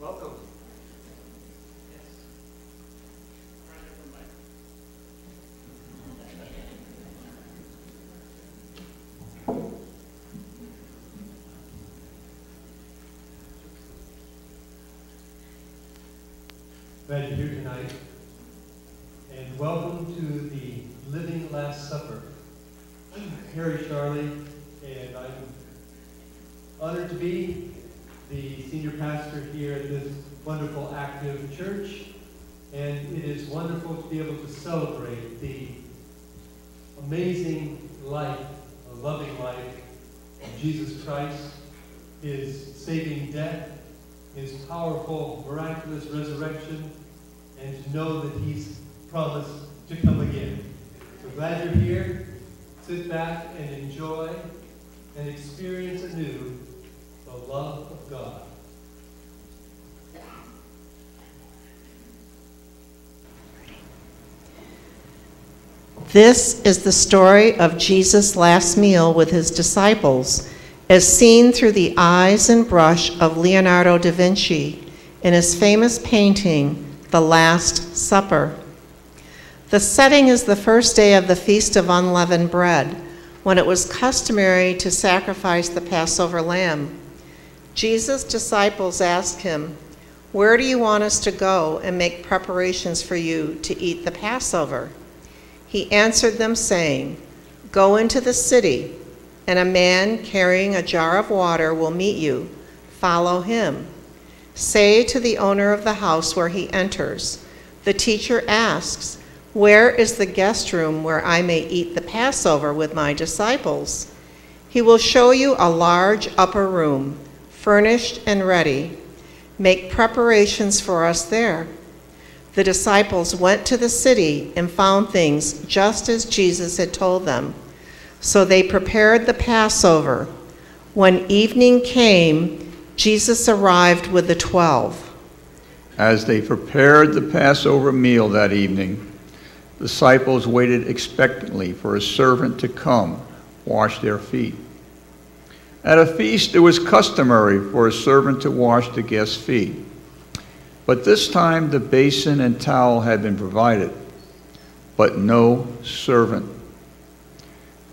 Welcome. Glad you're here tonight, and welcome to the Living Last Supper. I'm Harry Charlie, and I'm honored to be the senior pastor here at this wonderful, active church, and it is wonderful to be able to celebrate the amazing life, a loving life of Jesus Christ, his saving death, his powerful, miraculous resurrection, and to know that he's promised to come again. So glad you're here. Sit back and enjoy and experience anew the love of God. This is the story of Jesus' last meal with his disciples, as seen through the eyes and brush of Leonardo da Vinci in his famous painting, The Last Supper. The setting is the first day of the Feast of Unleavened Bread, when it was customary to sacrifice the Passover lamb. Jesus' disciples asked him, "Where do you want us to go and make preparations for you to eat the Passover?" He answered them, saying, "Go into the city, and a man carrying a jar of water will meet you. Follow him. Say to the owner of the house where he enters, 'The teacher asks, where is the guest room where I may eat the Passover with my disciples?' He will show you a large upper room, furnished and ready. Make preparations for us there." The disciples went to the city and found things just as Jesus had told them. So they prepared the Passover. When evening came, Jesus arrived with the 12. As they prepared the Passover meal that evening, the disciples waited expectantly for a servant to come wash their feet. At a feast, it was customary for a servant to wash the guest's feet. But this time the basin and towel had been provided, but no servant.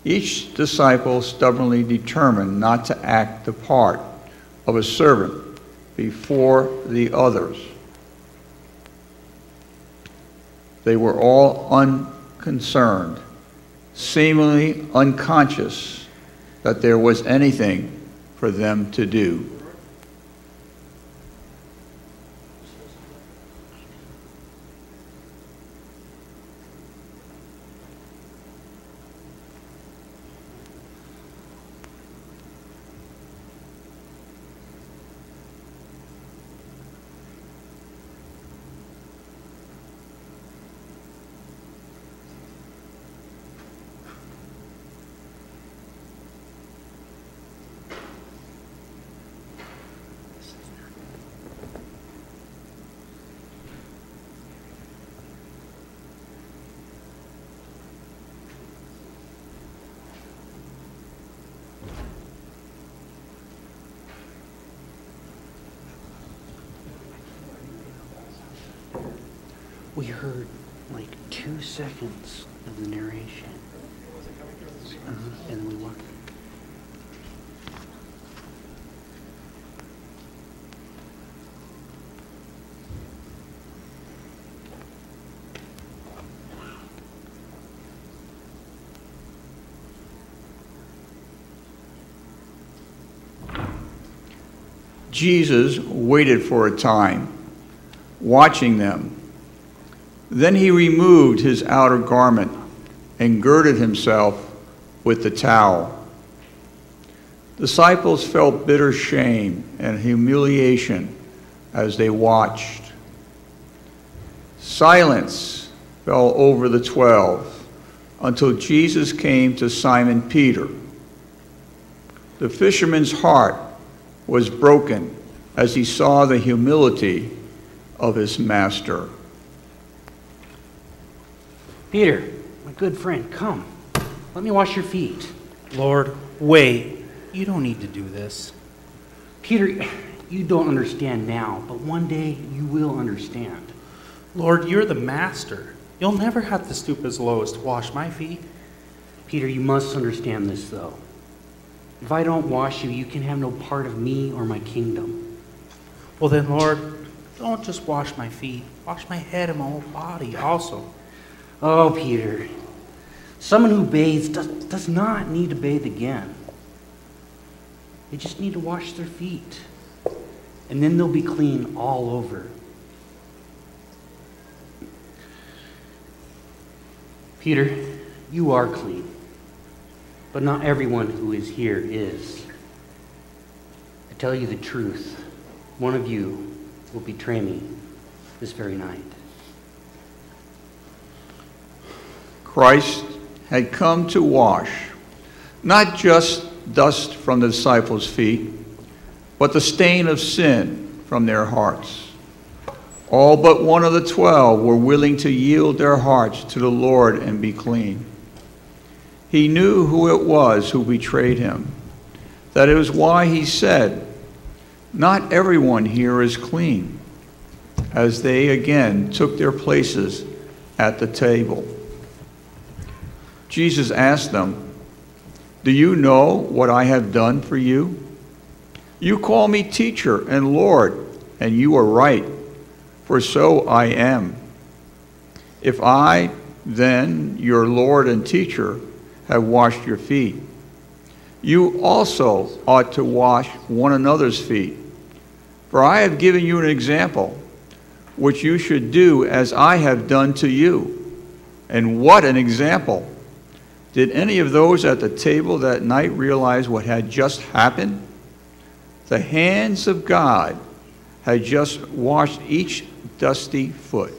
Each disciple stubbornly determined not to act the part of a servant before the others. They were all unconcerned, seemingly unconscious that there was anything for them to do. We heard like 2 seconds of the narration. And then we walked. Jesus waited for a time, watching them. Then he removed his outer garment and girded himself with the towel. Disciples felt bitter shame and humiliation as they watched. Silence fell over the 12 until Jesus came to Simon Peter. The fisherman's heart was broken as he saw the humility of his master. Peter, my good friend, come. Let me wash your feet. Lord, wait. You don't need to do this. Peter, You don't understand now, but one day you will understand. Lord, you're the master. You'll never have to stoop as low as to wash my feet. Peter, you must understand this, though. If I don't wash you, you can have no part of me or my kingdom. Well then, Lord, don't just wash my feet. Wash my head and my whole body also. Oh, Peter, someone who bathes does not need to bathe again. They just need to wash their feet, and then they'll be clean all over. Peter, you are clean, but not everyone who is here is. I tell you the truth, one of you will betray me this very night. Christ had come to wash not just dust from the disciples' feet, but the stain of sin from their hearts. All but one of the 12 were willing to yield their hearts to the Lord and be clean. He knew who it was who betrayed him. That is why he said, "Not everyone here is clean," as they again took their places at the table. Jesus asked them, "Do you know what I have done for you? You call me teacher and Lord, and you are right, for so I am. If I, then, your Lord and teacher, have washed your feet, you also ought to wash one another's feet. For I have given you an example, which you should do as I have done to you." And what an example! Did any of those at the table that night realize what had just happened? The hands of God had just washed each dusty foot.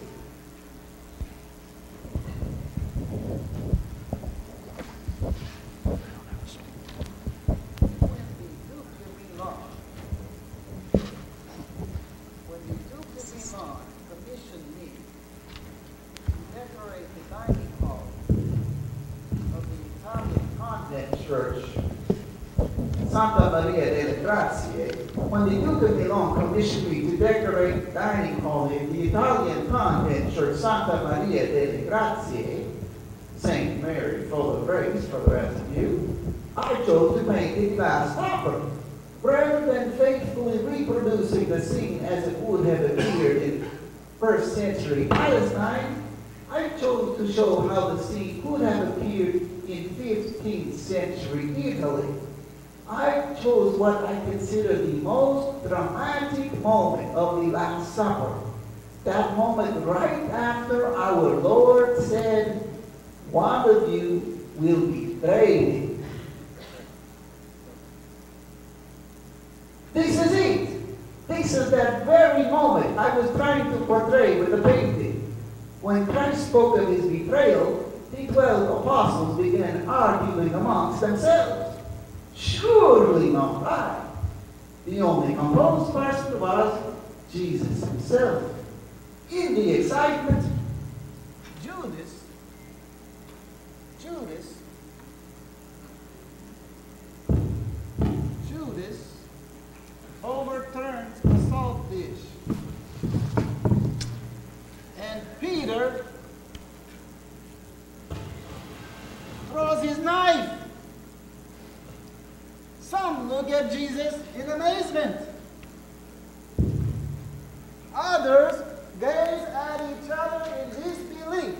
Church, Santa Maria delle Grazie, when the Duke of Milan commissioned me to decorate dining hall in the Italian convent church Santa Maria delle Grazie, Saint Mary, full of grace for the rest of you, I chose to paint a glass opera. Rather than faithfully reproducing the scene as it would have appeared in first century Palestine, I chose to show how the scene could have appeared in 15th century Italy. I chose what I consider the most dramatic moment of the Last Supper. That moment right after our Lord said, "One of you will betray me." This is it. This is that very moment I was trying to portray with the painting. When Christ spoke of his betrayal, the 12 apostles began arguing amongst themselves. Surely not I. The only composed person was Jesus himself. In the excitement, Judas overturns the salt dish. And Peter throws his knife. Some look at Jesus in amazement. Others gaze at each other in disbelief.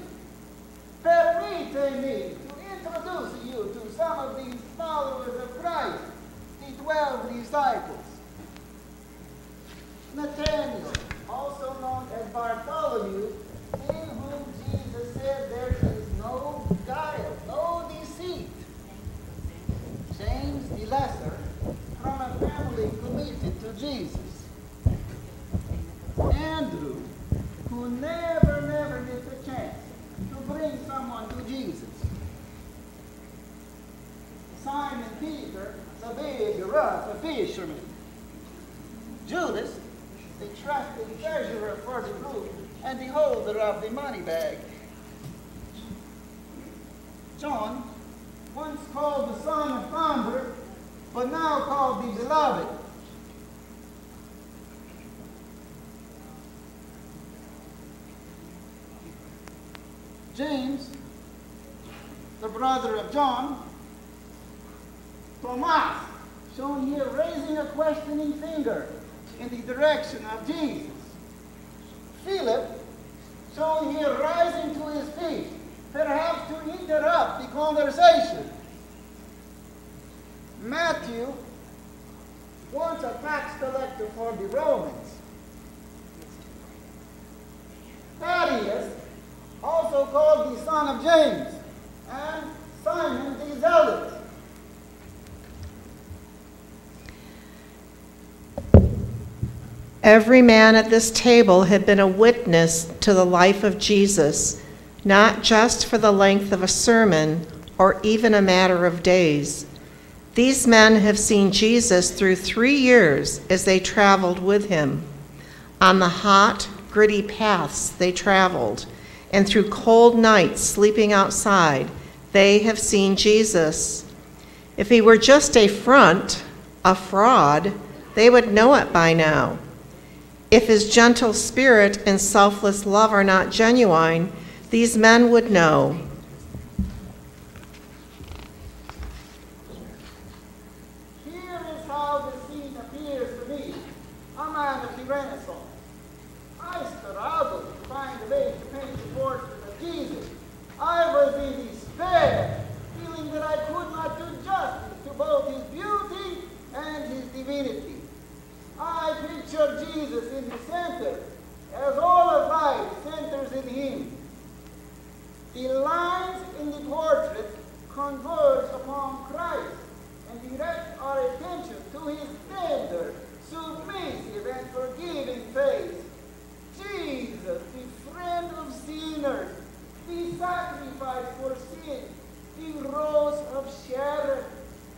Permite me to introduce you to some of these followers of Christ, the 12 disciples. Nathanael, also known as Bartholomew, in whom Jesus said there is no guile, no deceit. James the Lesser, from a family committed to Jesus. Andrew, who never missed a chance to bring someone to Jesus. Simon Peter, the big, rough fisherman. Judas, the trusted treasurer for the group and the holder of the money bag. John, once called the son of thunder, but now called the beloved. James, the brother of John, Thomas, shown here raising a questioning finger in the direction of Jesus, Philip, shown here rising to his feet, perhaps to interrupt the conversation, Matthew, once a tax collector for the Romans, Thaddeus, also called the son of James, and Simon the Zealot. Every man at this table had been a witness to the life of Jesus, not just for the length of a sermon or even a matter of days. These men have seen Jesus through 3 years as they traveled with him. On the hot, gritty paths they traveled, and through cold nights sleeping outside, they have seen Jesus. If he were just a front, a fraud, they would know it by now. If his gentle spirit and selfless love are not genuine, these men would know. Here is how the scene appears to me, a man of the Renaissance. I struggled to find a way to paint the portrait of Jesus. I was in despair, feeling that I could not do justice to both his beauty and his divinity. I picture Jesus in the center, as all of life centers in him. The lines in the portrait converge upon Christ and direct our attention to his tender, submissive, and forgiving face. Jesus, the friend of sinners, the sacrifice for sin, the rose of Sharon,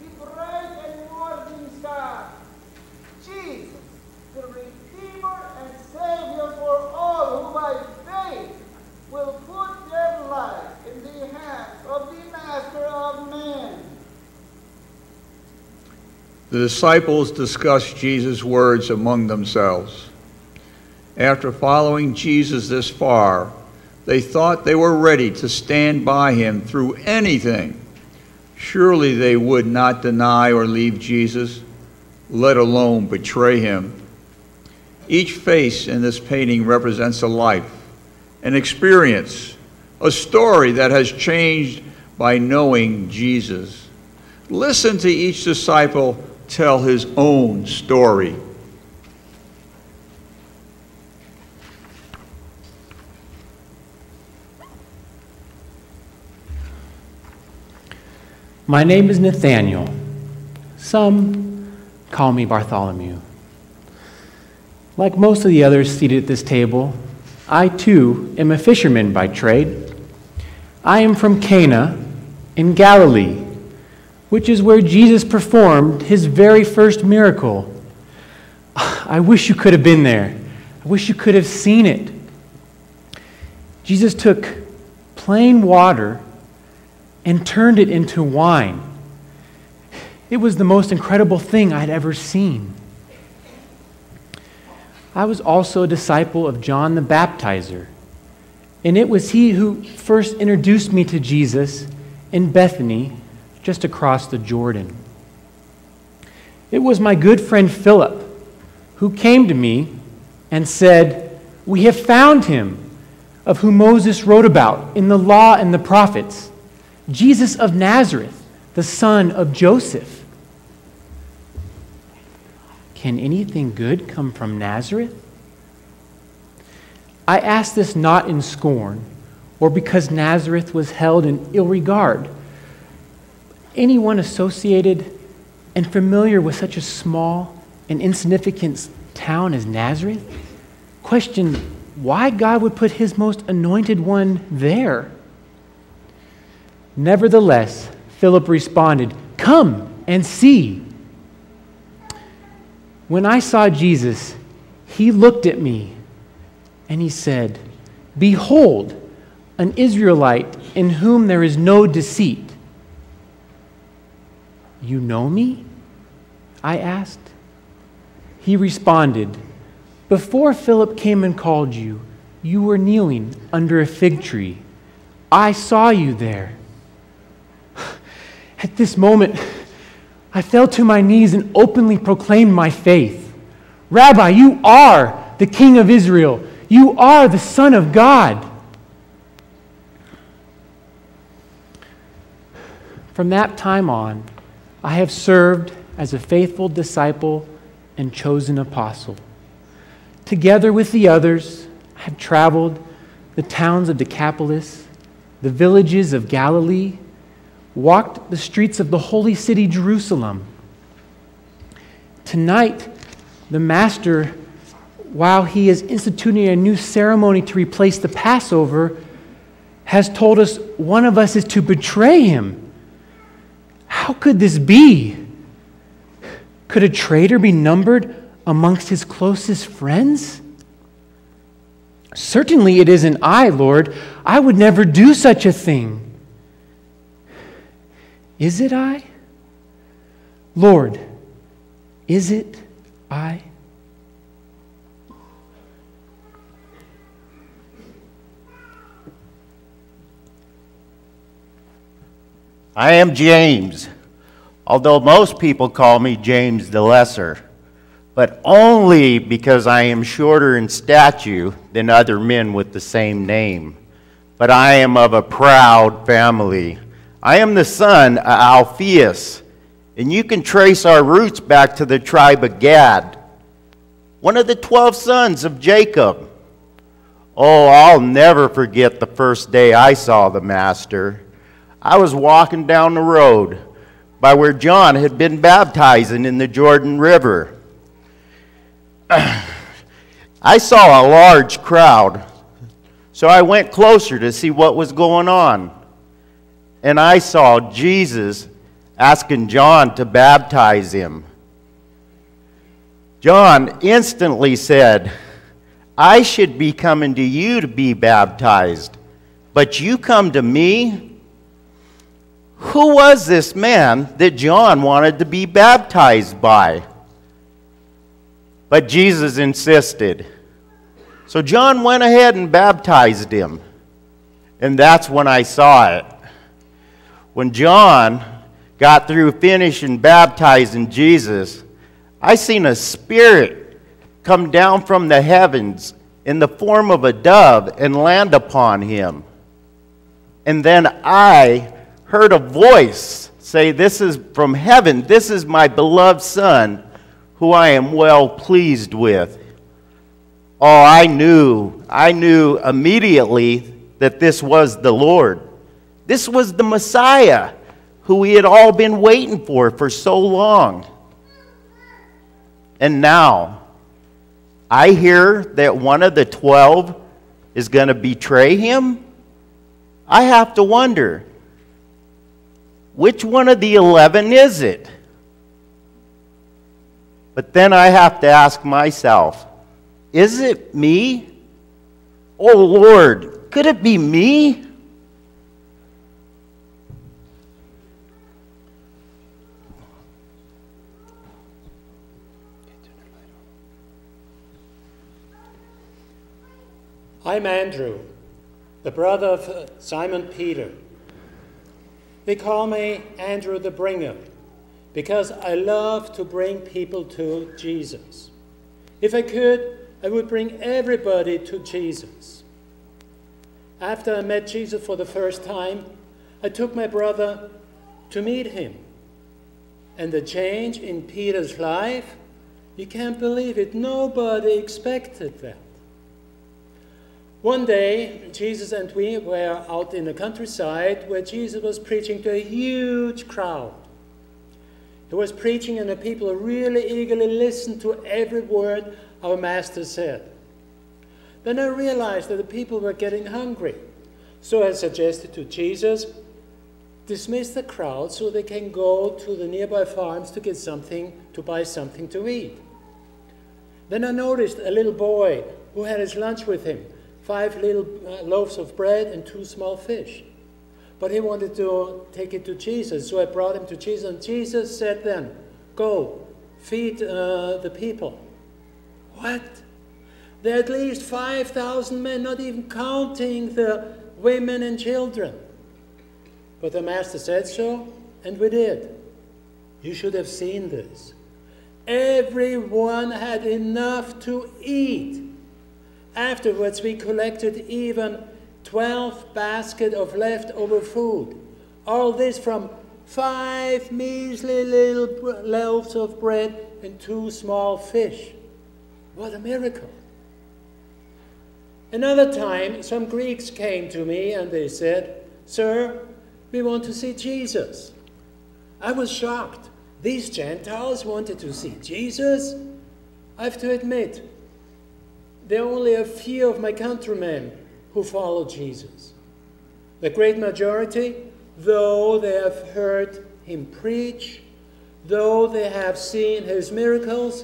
the bright and morning star. Jesus, the Redeemer and Savior for all who by faith will put their life in the hands of the Master of men. The disciples discussed Jesus' words among themselves. After following Jesus this far, they thought they were ready to stand by him through anything. Surely they would not deny or leave Jesus, let alone betray him. Each face in this painting represents a life, an experience, a story that has changed by knowing Jesus. Listen to each disciple tell his own story. My name is Nathaniel. Some call me Bartholomew. Like most of the others seated at this table, I too am a fisherman by trade. I am from Cana in Galilee, which is where Jesus performed his very first miracle. I wish you could have been there. I wish you could have seen it. Jesus took plain water and turned it into wine. It was the most incredible thing I'd ever seen. I was also a disciple of John the Baptizer, and it was he who first introduced me to Jesus in Bethany, just across the Jordan. It was my good friend Philip who came to me and said, "We have found him, of whom Moses wrote about in the law and the prophets, Jesus of Nazareth, the son of Joseph." Can anything good come from Nazareth? I ask this not in scorn or because Nazareth was held in ill regard. Anyone associated and familiar with such a small and insignificant town as Nazareth questioned why God would put his most anointed one there. Nevertheless, Philip responded, "Come and see." When I saw Jesus, he looked at me and he said, "Behold, an Israelite in whom there is no deceit." "You know me?" I asked. He responded, "Before Philip came and called you, you were kneeling under a fig tree. I saw you there. At this moment, I fell to my knees and openly proclaimed my faith. Rabbi, you are the King of Israel. You are the Son of God. From that time on, I have served as a faithful disciple and chosen apostle. Together with the others, I have traveled the towns of Decapolis, the villages of Galilee, walked the streets of the holy city Jerusalem. Tonight, the Master, while he is instituting a new ceremony to replace the Passover, has told us one of us is to betray him. How could this be? Could a traitor be numbered amongst his closest friends? Certainly it isn't I, Lord. I would never do such a thing. Is it I? Lord, is it I? I am James, although most people call me James the Lesser, but only because I am shorter in stature than other men with the same name. But I am of a proud family. I am the son of Alphaeus, and you can trace our roots back to the tribe of Gad, one of the 12 sons of Jacob. Oh, I'll never forget the first day I saw the Master. I was walking down the road by where John had been baptizing in the Jordan River. I saw a large crowd, so I went closer to see what was going on. And I saw Jesus asking John to baptize him. John instantly said, I should be coming to you to be baptized, but you come to me? Who was this man that John wanted to be baptized by? But Jesus insisted. So John went ahead and baptized him. And that's when I saw it. When John got through finishing baptizing Jesus, I seen a spirit come down from the heavens in the form of a dove and land upon him. And then I heard a voice say, this is from heaven, this is my beloved Son, who I am well pleased with. Oh, I knew immediately that this was the Lord. This was the Messiah, who we had all been waiting for so long. And now, I hear that one of the 12 is going to betray him. I have to wonder, which one of the 11 is it? But then I have to ask myself, is it me? Oh Lord, could it be me? I'm Andrew, the brother of Simon Peter. They call me Andrew the Bringer because I love to bring people to Jesus. If I could, I would bring everybody to Jesus. After I met Jesus for the first time, I took my brother to meet him. And the change in Peter's life, you can't believe it. Nobody expected that. One day, Jesus and we were out in the countryside where Jesus was preaching to a huge crowd. He was preaching and the people really eagerly listened to every word our Master said. Then I realized that the people were getting hungry. So I suggested to Jesus, dismiss the crowd so they can go to the nearby farms to get something, to buy something to eat. Then I noticed a little boy who had his lunch with him. 5 little loaves of bread and 2 small fish. But he wanted to take it to Jesus, so I brought him to Jesus, and Jesus said then, go, feed the people. What? There are at least 5,000 men, not even counting the women, and children. But the master said so, and we did. You should have seen this. Everyone had enough to eat. Afterwards, we collected even 12 baskets of leftover food. All this from 5 measly little loaves of bread and 2 small fish. What a miracle. Another time, some Greeks came to me and they said, "Sir, we want to see Jesus." I was shocked. These Gentiles wanted to see Jesus? I have to admit, there are only a few of my countrymen who follow Jesus. The great majority, though they have heard him preach, though they have seen his miracles,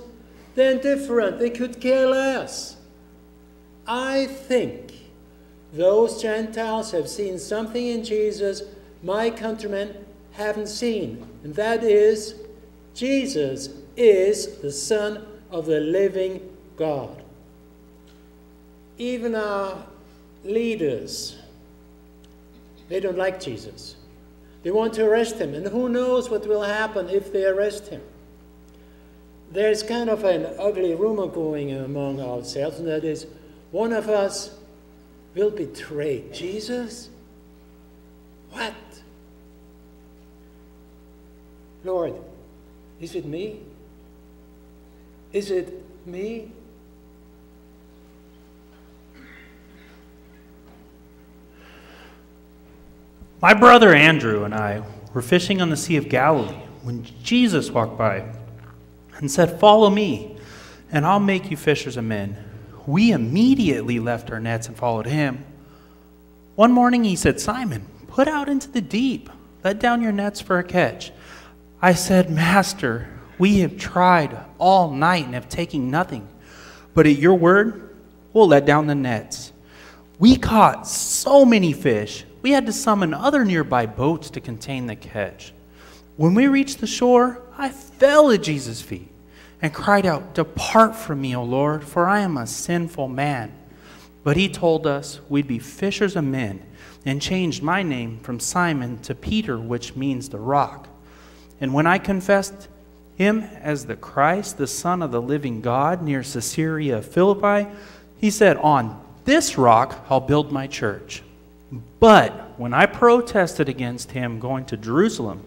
they're indifferent. They could care less. I think those Gentiles have seen something in Jesus my countrymen haven't seen, and that is, Jesus is the Son of the living God. Even our leaders, they don't like Jesus. They want to arrest him, and who knows what will happen if they arrest him. There's kind of an ugly rumor going among ourselves, and that is, one of us will betray Jesus? What? Lord, is it me? Is it me? My brother Andrew and I were fishing on the Sea of Galilee when Jesus walked by and said, "Follow me, and I'll make you fishers of men." We immediately left our nets and followed him. One morning he said, "Simon, put out into the deep. Let down your nets for a catch." I said, "Master, we have tried all night and have taken nothing. But at your word, we'll let down the nets." We caught so many fish, we had to summon other nearby boats to contain the catch. When we reached the shore, I fell at Jesus' feet and cried out, "Depart from me, O Lord, for I am a sinful man." But he told us we'd be fishers of men and changed my name from Simon to Peter, which means the rock. And when I confessed him as the Christ, the Son of the living God, near Caesarea Philippi, he said, "On this rock I'll build my church." But when I protested against him going to Jerusalem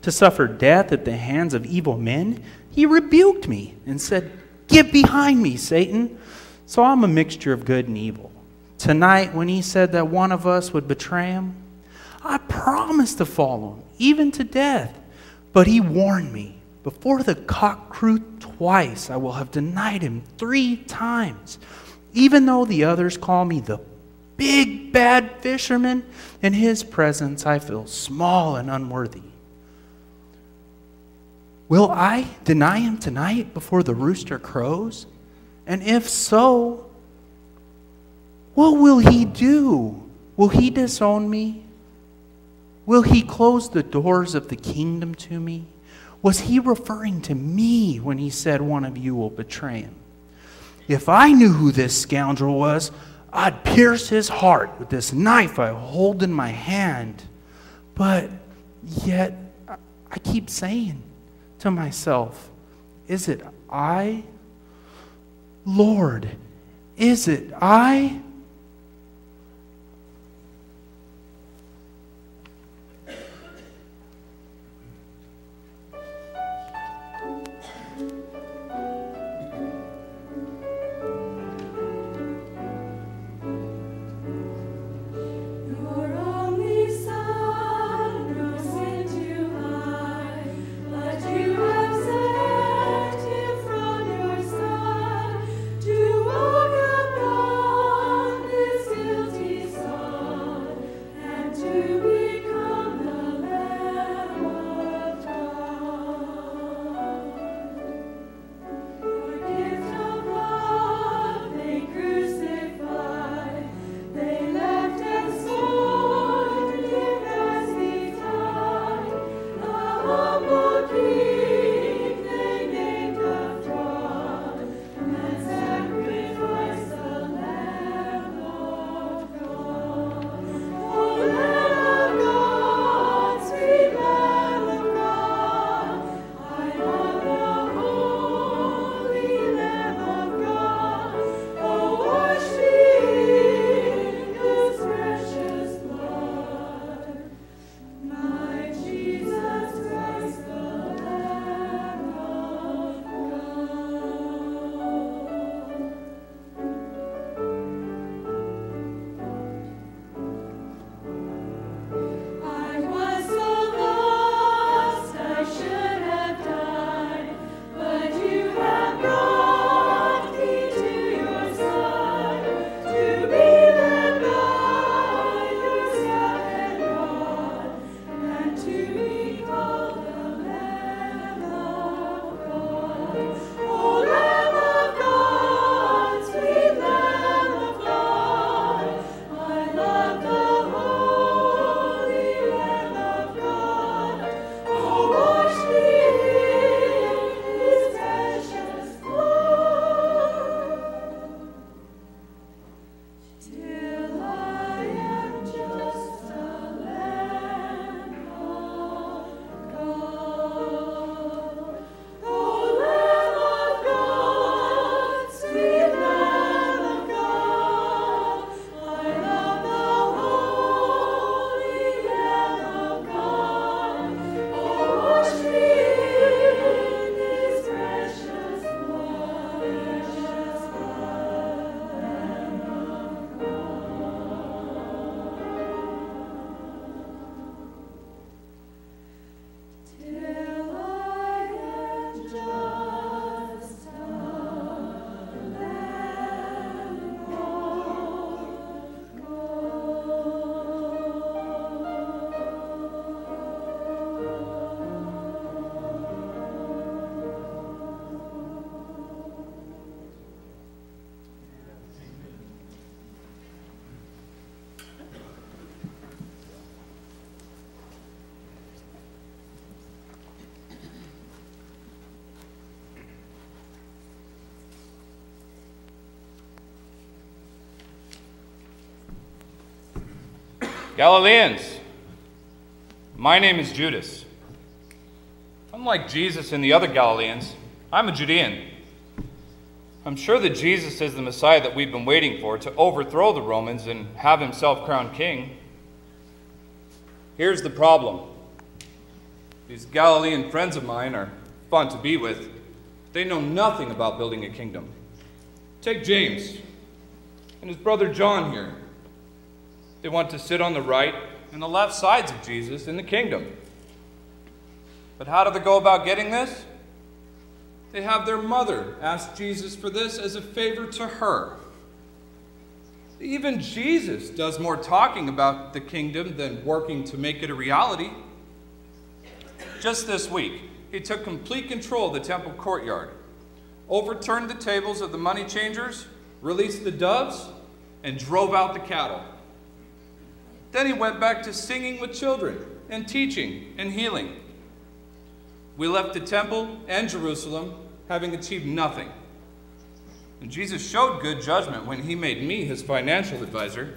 to suffer death at the hands of evil men, he rebuked me and said, "Get behind me, Satan." So I'm a mixture of good and evil. Tonight, when he said that one of us would betray him, I promised to follow him, even to death. But he warned me, "Before the cock crew twice, I will have denied him 3 times. Even though the others call me the big bad fisherman, in his presence I feel small and unworthy. Will I deny him tonight before the rooster crows? And if so, what will he do? Will he disown me? Will he close the doors of the kingdom to me? Was he referring to me when he said one of you will betray him? If I knew who this scoundrel was, I'd pierce his heart with this knife I hold in my hand. But yet I keep saying to myself, is it I? Lord, is it I? To walk upon Galileans, my name is Judas. Unlike Jesus and the other Galileans, I'm a Judean. I'm sure that Jesus is the Messiah that we've been waiting for to overthrow the Romans and have himself crowned king. Here's the problem. These Galilean friends of mine are fun to be with. They know nothing about building a kingdom. Take James and his brother John here. They want to sit on the right and the left sides of Jesus in the kingdom. But how do they go about getting this? They have their mother ask Jesus for this as a favor to her. Even Jesus does more talking about the kingdom than working to make it a reality. Just this week, he took complete control of the temple courtyard, overturned the tables of the money changers, released the doves, and drove out the cattle. Then he went back to singing with children and teaching and healing. We left the temple and Jerusalem having achieved nothing. And Jesus showed good judgment when he made me his financial advisor.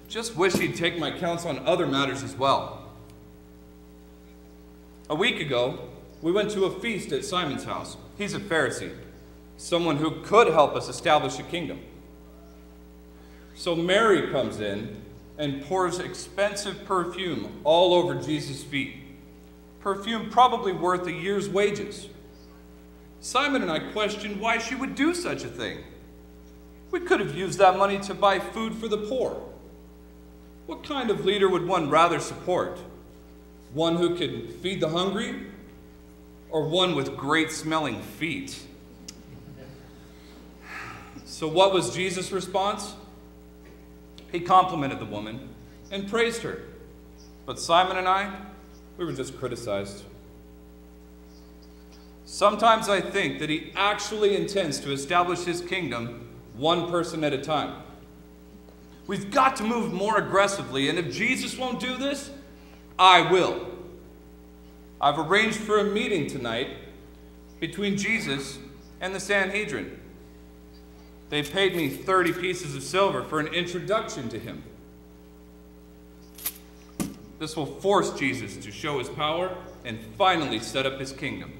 Just wish he'd take my counsel on other matters as well. A week ago, we went to a feast at Simon's house. He's a Pharisee, someone who could help us establish a kingdom. So Mary comes in and pours expensive perfume all over Jesus' feet. Perfume probably worth a year's wages. Simon and I questioned why she would do such a thing. We could have used that money to buy food for the poor. What kind of leader would one rather support? One who could feed the hungry, or one with great smelling feet? So what was Jesus' response? He complimented the woman and praised her. But Simon and I, we were just criticized. Sometimes I think that he actually intends to establish his kingdom one person at a time. We've got to move more aggressively, and if Jesus won't do this, I will. I've arranged for a meeting tonight between Jesus and the Sanhedrin. They paid me 30 pieces of silver for an introduction to him. This will force Jesus to show his power and finally set up his kingdom.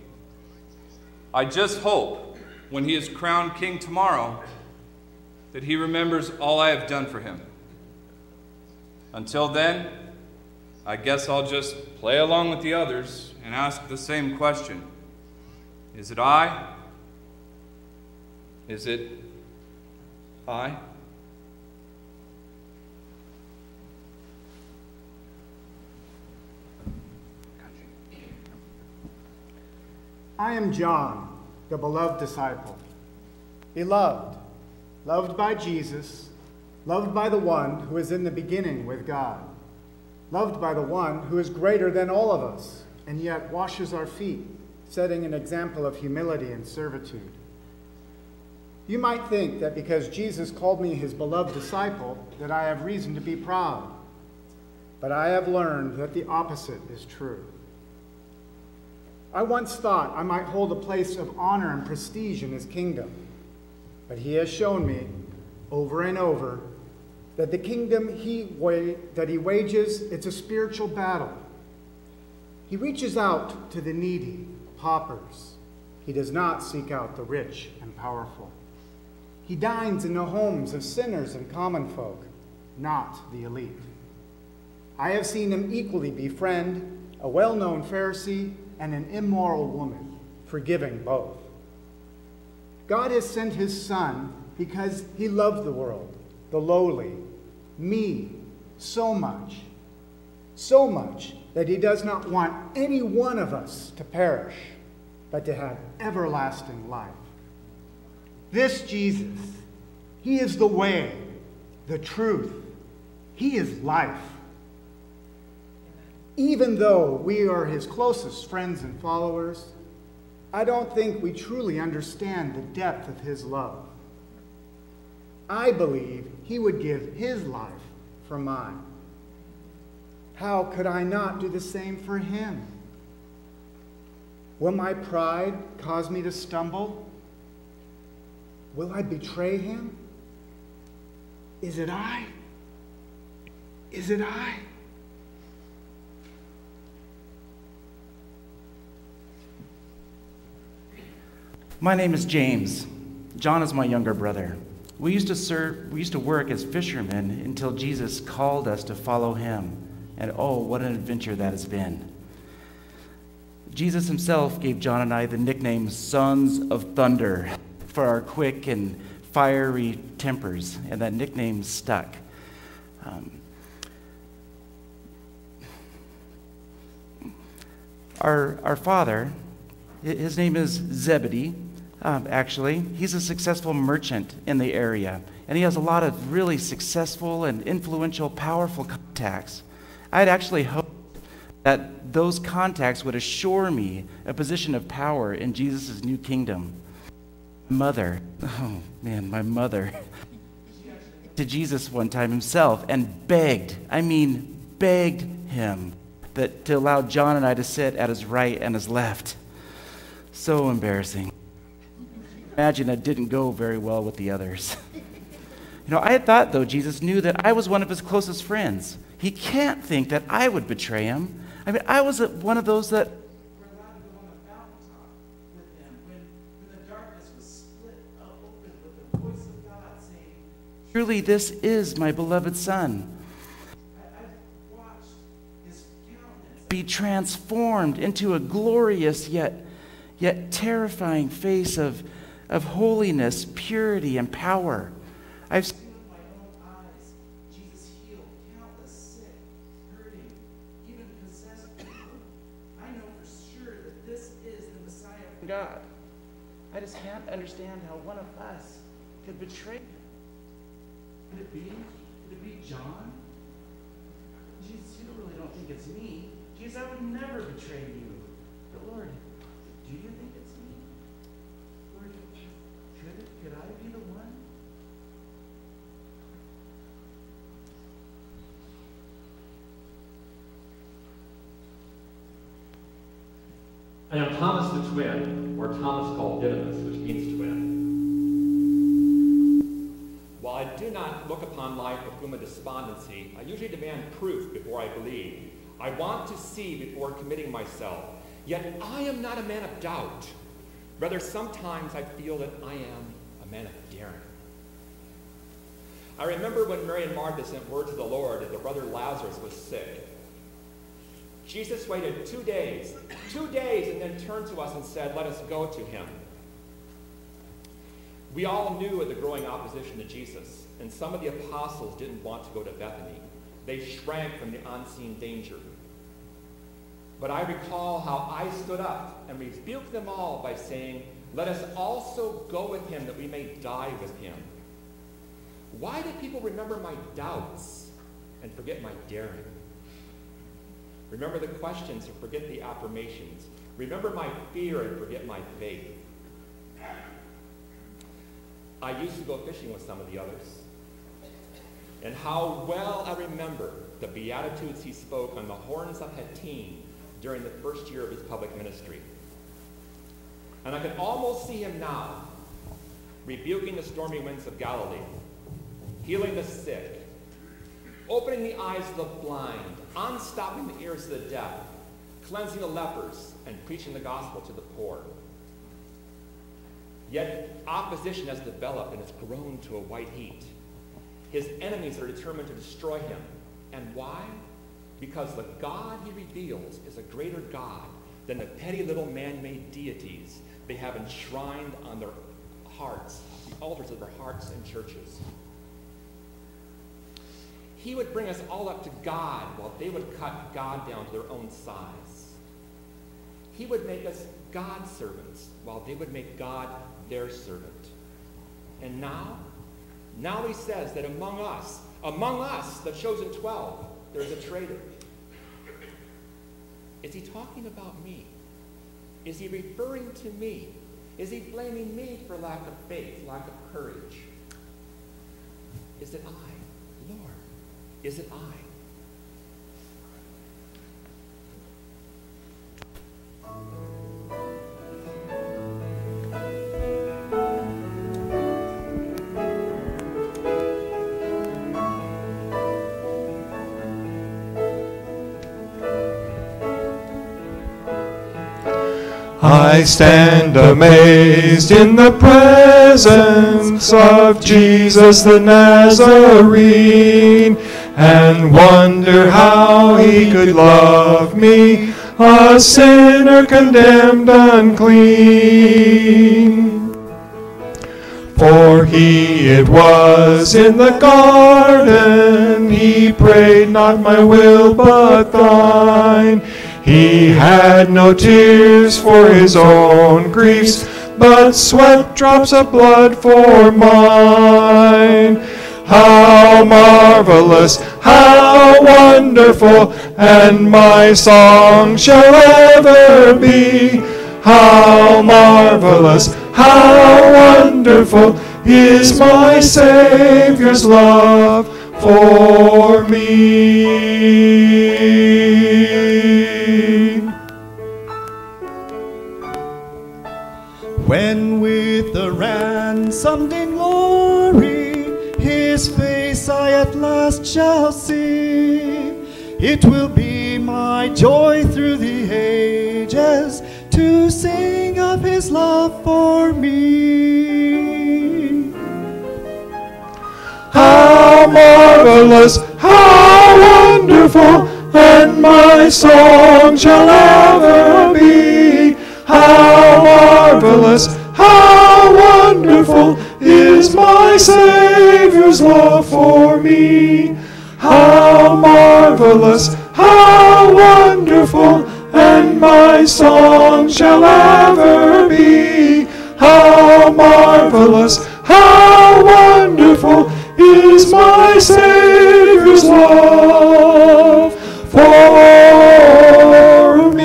I just hope, when he is crowned king tomorrow, that he remembers all I have done for him. Until then, I guess I'll just play along with the others and ask the same question. Is it I? Is it I? I am John, the beloved disciple. Beloved, loved by Jesus, loved by the one who is in the beginning with God, loved by the one who is greater than all of us, and yet washes our feet, setting an example of humility and servitude. You might think that because Jesus called me his beloved disciple, that I have reason to be proud. But I have learned that the opposite is true. I once thought I might hold a place of honor and prestige in his kingdom, but he has shown me over and over that the kingdom that he wages, it's a spiritual battle. He reaches out to the needy, paupers. He does not seek out the rich and powerful. He dines in the homes of sinners and common folk, not the elite. I have seen him equally befriend a well-known Pharisee and an immoral woman, forgiving both. God has sent his Son because he loved the world, the lowly, me, so much that he does not want any one of us to perish, but to have everlasting life. This Jesus, he is the way, the truth, he is life. Even though we are his closest friends and followers, I don't think we truly understand the depth of his love. I believe he would give his life for mine. How could I not do the same for him? Will my pride cause me to stumble? Will I betray him? Is it I? Is it I? My name is James. John is my younger brother. We used to work as fishermen until Jesus called us to follow him. And oh, what an adventure that has been. Jesus himself gave John and I the nickname Sons of Thunder for our quick and fiery tempers, and that nickname stuck. Our father, his name is Zebedee. Actually, he's a successful merchant in the area, and he has a lot of really successful and influential, powerful contacts. I'd actually hoped that those contacts would assure me a position of power in Jesus' new kingdom. My mother, to Jesus one time himself and begged him that to allow John and I to sit at his right and his left. So embarrassing. Imagine it didn't go very well with the others. I had thought, though, Jesus knew that I was one of his closest friends. He can't think that I would betray him. I was one of those that were allowed to go on the mountaintop with him when the darkness was split open with the voice of God saying, "Truly, this is my beloved Son." I've watched his countenance be transformed into a glorious yet terrifying face of holiness, purity, and power. I've seen with my own eyes Jesus heal countless sick, hurting, even possessed people. I know for sure that this is the Messiah of God. I just can't understand how one of us could betray him. Could it be John? Jesus, you really don't think it's me. Jesus, I would never betray you. But Lord, do you think it's me? Lord, could I be the one? I am Thomas the Twin, or Thomas called Didymus, which means twin. While I do not look upon life with gloom and despondency, I usually demand proof before I believe. I want to see before committing myself. Yet I am not a man of doubt. Rather, sometimes I feel that I am a man of daring. I remember when Mary and Martha sent word to the Lord that their brother Lazarus was sick. Jesus waited 2 days, and then turned to us and said, "Let us go to him." We all knew of the growing opposition to Jesus, and some of the apostles didn't want to go to Bethany. They shrank from the unseen danger. But I recall how I stood up and rebuked them all by saying, "Let us also go with him that we may die with him." Why do people remember my doubts and forget my daring? Remember the questions and forget the affirmations. Remember my fear and forget my faith. I used to go fishing with some of the others. And how well I remember the Beatitudes he spoke on the horns of Hattin during the first year of his public ministry. And I can almost see him now, rebuking the stormy winds of Galilee. healing the sick, opening the eyes of the blind, unstopping the ears of the deaf, cleansing the lepers, and preaching the gospel to the poor. Yet opposition has developed and has grown to a white heat. His enemies are determined to destroy him. And why? Because the God he reveals is a greater God than the petty little man-made deities they have enshrined on their hearts, the altars of their hearts and churches. He would bring us all up to God while they would cut God down to their own size. He would make us God's servants while they would make God their servant. And now he says that among us, the chosen 12, there's a traitor. Is he talking about me? Is he referring to me? Is he blaming me for lack of faith, lack of courage? Is it I, Lord? Is it I? I stand amazed in the presence of Jesus the Nazarene, and wonder how he could love me, a sinner condemned unclean. For he it was in the garden, he prayed, not my will but thine. He had no tears for his own griefs, but sweat drops of blood for mine. How marvelous, how wonderful, and my song shall ever be. How marvelous, how wonderful is my Savior's love for me. When with the ransomed in glory his face I at last shall see, it will be my joy through the ages to sing of his love for me. How marvelous, how wonderful, and my song shall ever be. How marvelous, how wonderful is my Savior's love for me. How marvelous, how wonderful, and my song shall ever be. How marvelous, how wonderful is my Savior's love for me.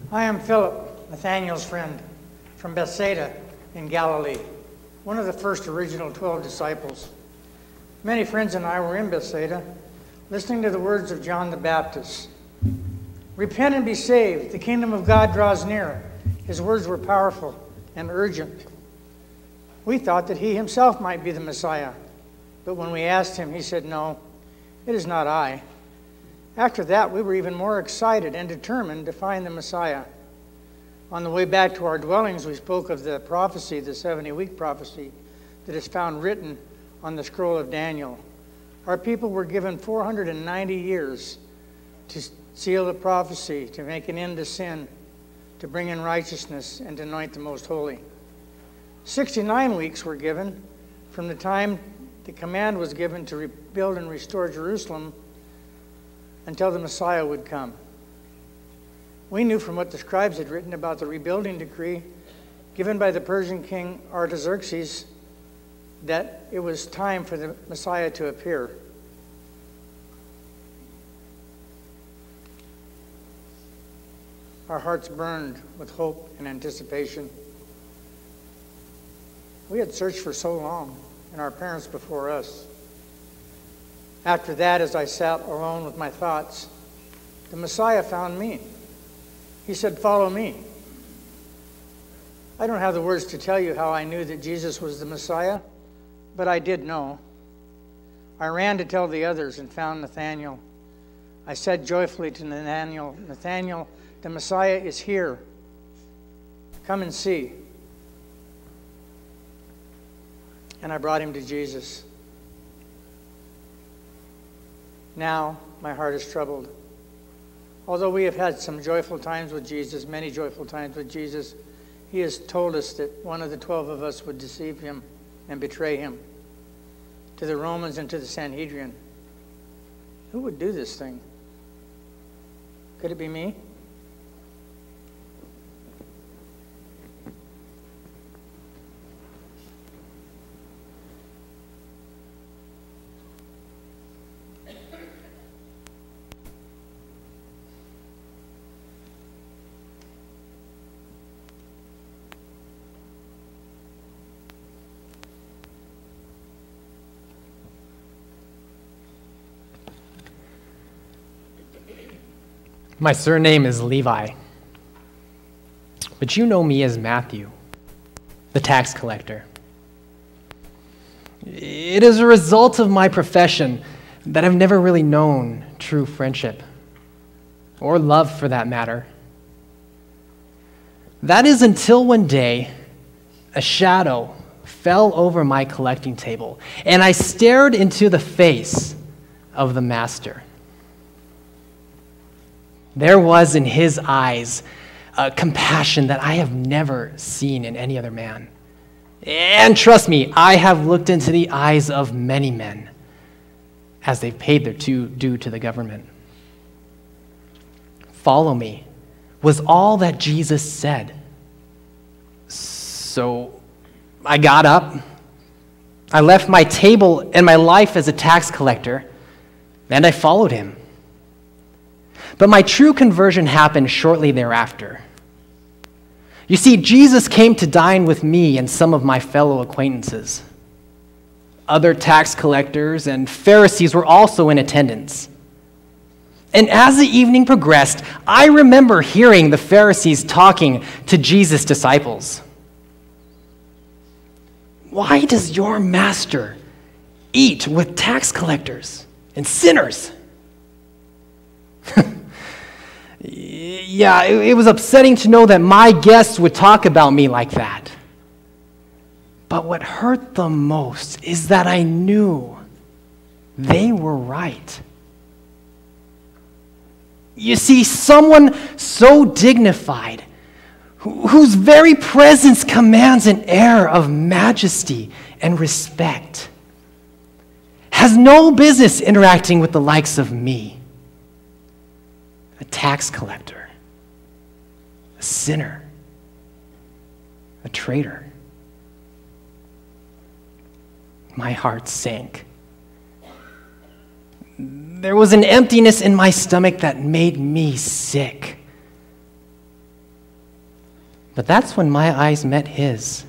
I am Philip, Nathanael's friend, from Bethsaida in Galilee, one of the first original 12 disciples. Many friends and I were in Bethsaida, listening to the words of John the Baptist. Repent and be saved, the kingdom of God draws near. His words were powerful and urgent. We thought that he himself might be the Messiah, but when we asked him, he said, "No, it is not I." After that, we were even more excited and determined to find the Messiah. On the way back to our dwellings, we spoke of the prophecy, the 70-week prophecy, that is found written on the scroll of Daniel. Our people were given 490 years to seal the prophecy, to make an end to sin, to bring in righteousness, and to anoint the most holy. 69 weeks were given from the time the command was given to rebuild and restore Jerusalem until the Messiah would come. We knew from what the scribes had written about the rebuilding decree given by the Persian king Artaxerxes that it was time for the Messiah to appear. Our hearts burned with hope and anticipation. We had searched for so long, and our parents before us. After that, as I sat alone with my thoughts, the Messiah found me. He said, "Follow me." I don't have the words to tell you how I knew that Jesus was the Messiah, but I did know. I ran to tell the others and found Nathanael. I said joyfully to Nathanael, "Nathanael, the Messiah is here. Come and see." And I brought him to Jesus. Now my heart is troubled. Although we have had some joyful times with Jesus, many joyful times with Jesus, he has told us that one of the 12 of us would deceive him and betray him to the Romans and to the Sanhedrin. Who would do this thing? Could it be me? My surname is Levi, but you know me as Matthew, the tax collector. It is a result of my profession that I've never really known true friendship, or love for that matter. That is until one day, a shadow fell over my collecting table, and I stared into the face of the master. There was in his eyes a compassion that I have never seen in any other man. And trust me, I have looked into the eyes of many men as they've paid their due to the government. "Follow me" was all that Jesus said. So I got up. I left my table and my life as a tax collector, and I followed him. But my true conversion happened shortly thereafter. You see, Jesus came to dine with me and some of my fellow acquaintances. Other tax collectors and Pharisees were also in attendance. And as the evening progressed, I remember hearing the Pharisees talking to Jesus' disciples. "Why does your master eat with tax collectors and sinners?" Yeah, it was upsetting to know that my guests would talk about me like that. But what hurt the most is that I knew they were right. You see, someone so dignified, whose very presence commands an air of majesty and respect, has no business interacting with the likes of me, a tax collector, a sinner, a traitor. My heart sank. There was an emptiness in my stomach that made me sick. But that's when my eyes met his.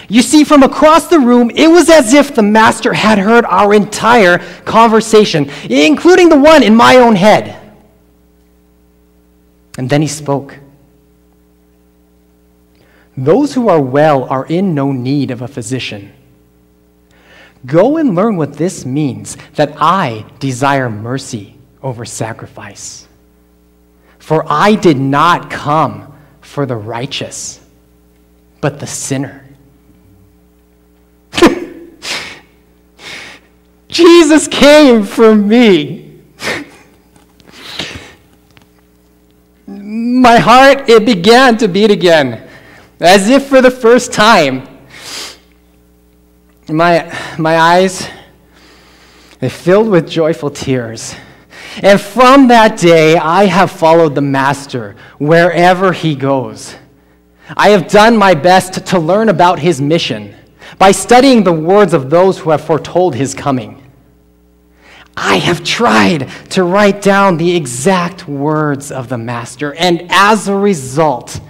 You see, from across the room, it was as if the master had heard our entire conversation, including the one in my own head. And then he spoke. "Those who are well are in no need of a physician. Go and learn what this means, that I desire mercy over sacrifice. For I did not come for the righteous, but the sinner." Jesus came for me. My heart, it began to beat again, as if for the first time. My eyes, they filled with joyful tears. And from that day, I have followed the Master wherever he goes. I have done my best to learn about his mission by studying the words of those who have foretold his coming. I have tried to write down the exact words of the Master, and as a result,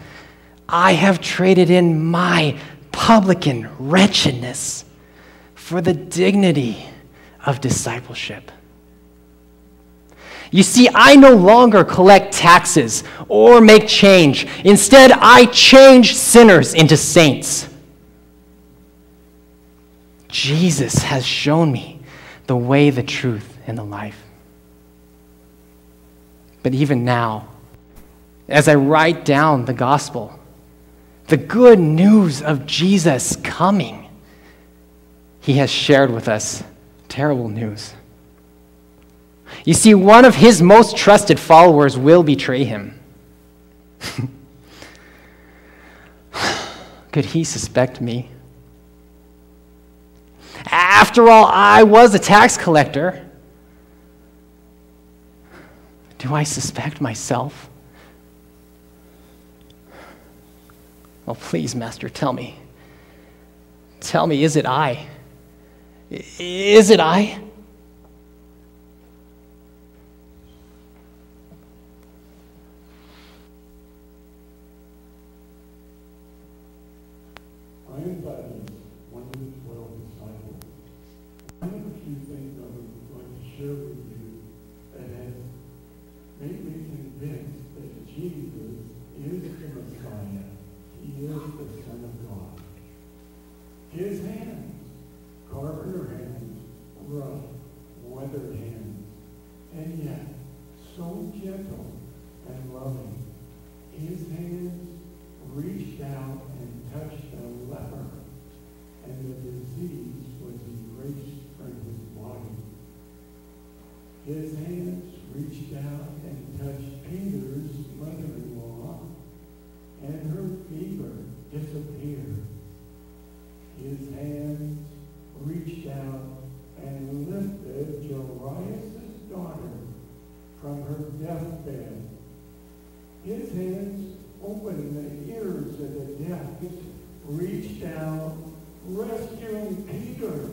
I have traded in my publican wretchedness for the dignity of discipleship. You see, I no longer collect taxes or make change. Instead, I change sinners into saints. Jesus has shown me the way, the truth, and the life. But even now, as I write down the gospel, the good news of Jesus coming, he has shared with us terrible news. You see, one of his most trusted followers will betray him. Could he suspect me? After all, I was a tax collector. Do I suspect myself? Oh, please, Master, tell me. Tell me, is it I? Is it I? I am Thaddeus, one of the 12 disciples. I have a few things I'm going to share with you that has made me convinced that Jesus is the Messiah. He is the Son of God. His hands, carpenter hands, rough, weathered hands, and yet so gentle and loving. His hands reached out and touched a leper, and the disease was erased from his body. His hands reached out and touched Peter's mother-in-law, and her fever disappeared. His hands reached out and lifted Jairus' daughter from her deathbed. His hands opened the ears of the deaf, reached out, rescuing Peter.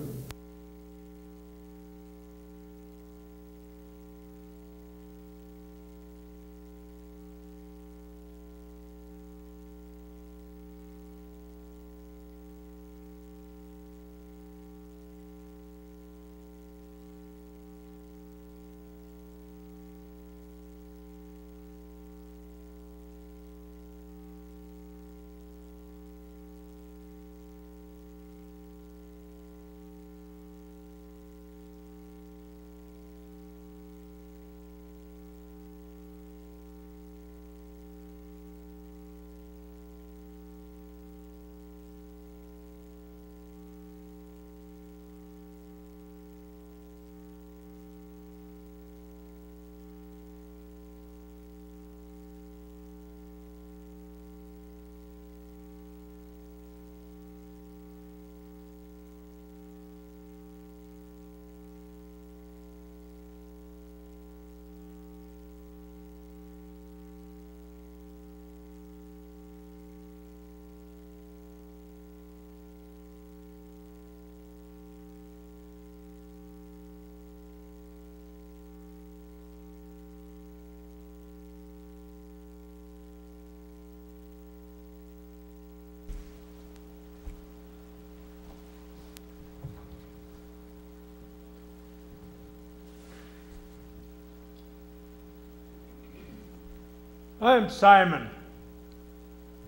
I'm Simon.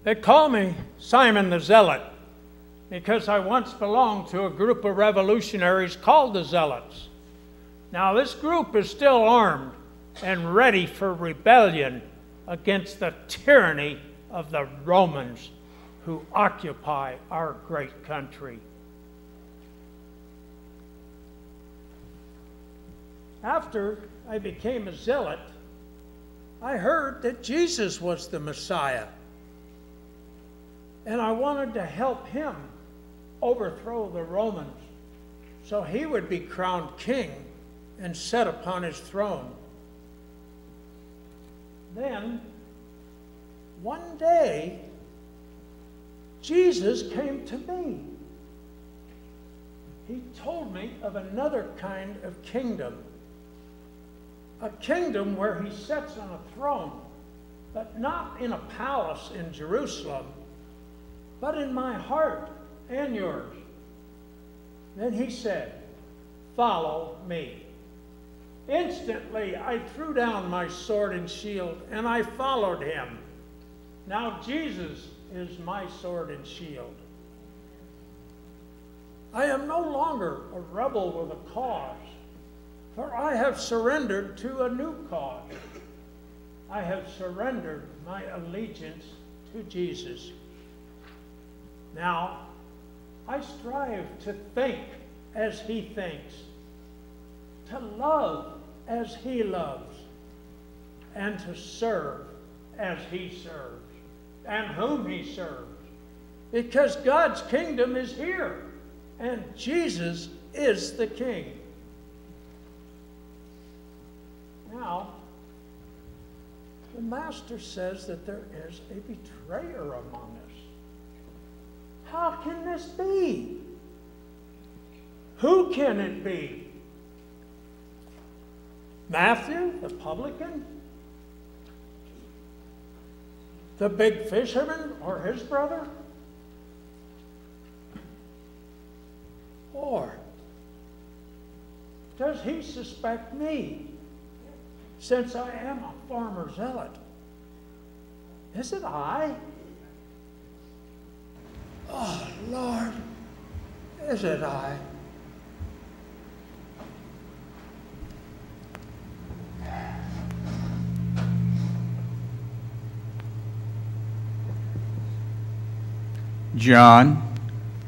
They call me Simon the Zealot because I once belonged to a group of revolutionaries called the Zealots. Now, this group is still armed and ready for rebellion against the tyranny of the Romans who occupy our great country. After I became a zealot, I heard that Jesus was the Messiah, and I wanted to help him overthrow the Romans so he would be crowned king and set upon his throne. Then, one day, Jesus came to me. He told me of another kind of kingdom a kingdom where he sits on a throne, but not in a palace in Jerusalem, but in my heart and yours. Then he said, follow me. Instantly I threw down my sword and shield, and I followed him. Now Jesus is my sword and shield. I am no longer a rebel with a cause, for I have surrendered to a new cause. I have surrendered my allegiance to Jesus. Now, I strive to think as he thinks, to love as he loves, and to serve as he serves, and whom he serves, because God's kingdom is here, and Jesus is the King. Now, the Master says that there is a betrayer among us. How can this be? Who can it be? Matthew, the publican? The big fisherman or his brother? Or does he suspect me, since I am a farmer zealot? Is it I? Oh, Lord, is it I? John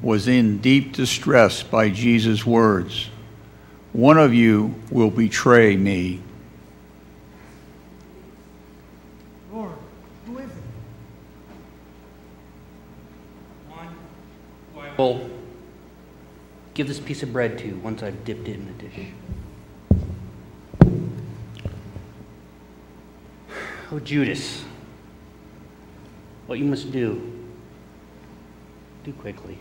was in deep distress by Jesus' words. One of you will betray me. Lord, who is it? Well, give this piece of bread to once I've dipped it in the dish. Oh, Judas, what you must do quickly.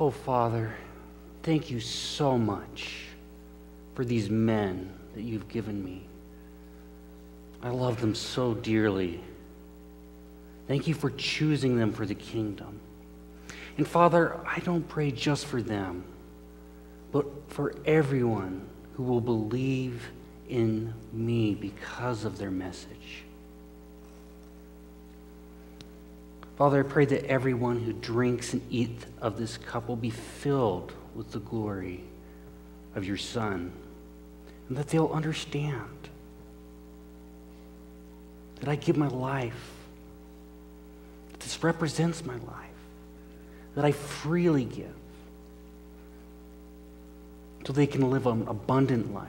Oh, Father, thank you so much for these men that you've given me. I love them so dearly. Thank you for choosing them for the kingdom. And Father, I don't pray just for them, but for everyone who will believe in me because of their message. Father, I pray that everyone who drinks and eats of this cup will be filled with the glory of your Son, and that they'll understand that I give my life, that this represents my life, that I freely give, so they can live an abundant life.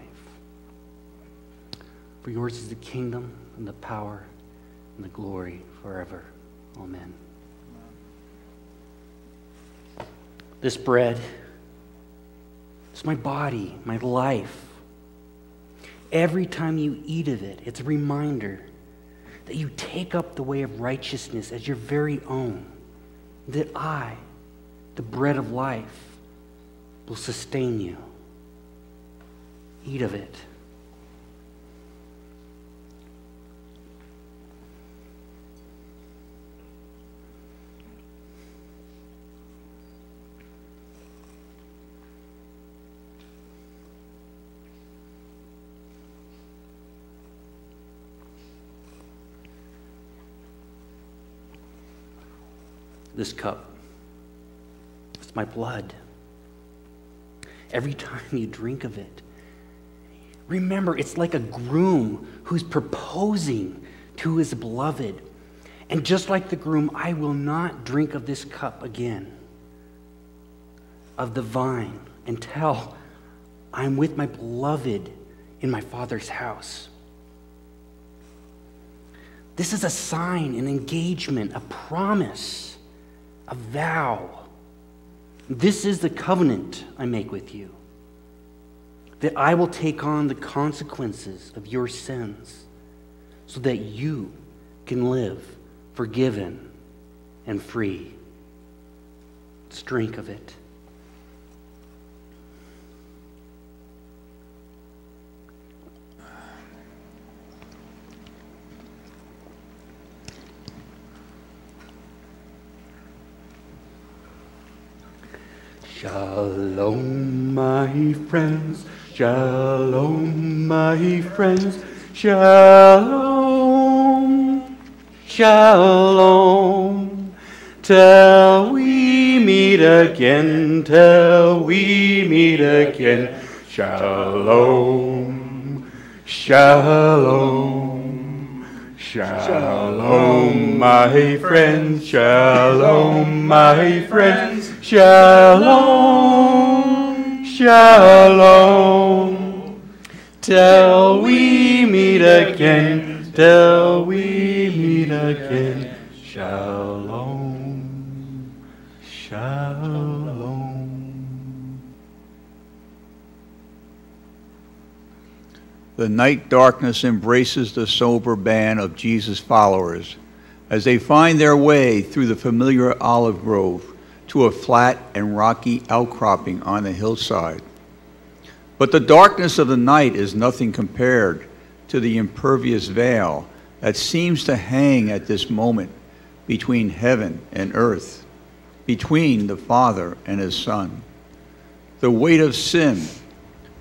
For yours is the kingdom and the power and the glory forever. Amen. This bread is my body, my life. Every time you eat of it, it's a reminder that you take up the way of righteousness as your very own, that I, the bread of life, will sustain you. Eat of it. This cup, it's my blood. Every time you drink of it, remember, it's like a groom who's proposing to his beloved. And just like the groom, I will not drink of this cup again, of the vine, until I'm with my beloved in my Father's house. This is a sign, an engagement, a promise, a vow. This is the covenant I make with you, that I will take on the consequences of your sins so that you can live forgiven and free. Let's drink of it. Shalom, my friends, shalom, my friends, shalom, shalom, till we meet again, till we meet again, shalom, shalom, shalom, my friends, shalom, my friends, shalom, shalom, till we meet again, till we meet again, shalom, shalom. The night darkness embraces the sober band of Jesus' followers as they find their way through the familiar olive grove to a flat and rocky outcropping on the hillside. But the darkness of the night is nothing compared to the impervious veil that seems to hang at this moment between heaven and earth, between the Father and his Son. The weight of sin,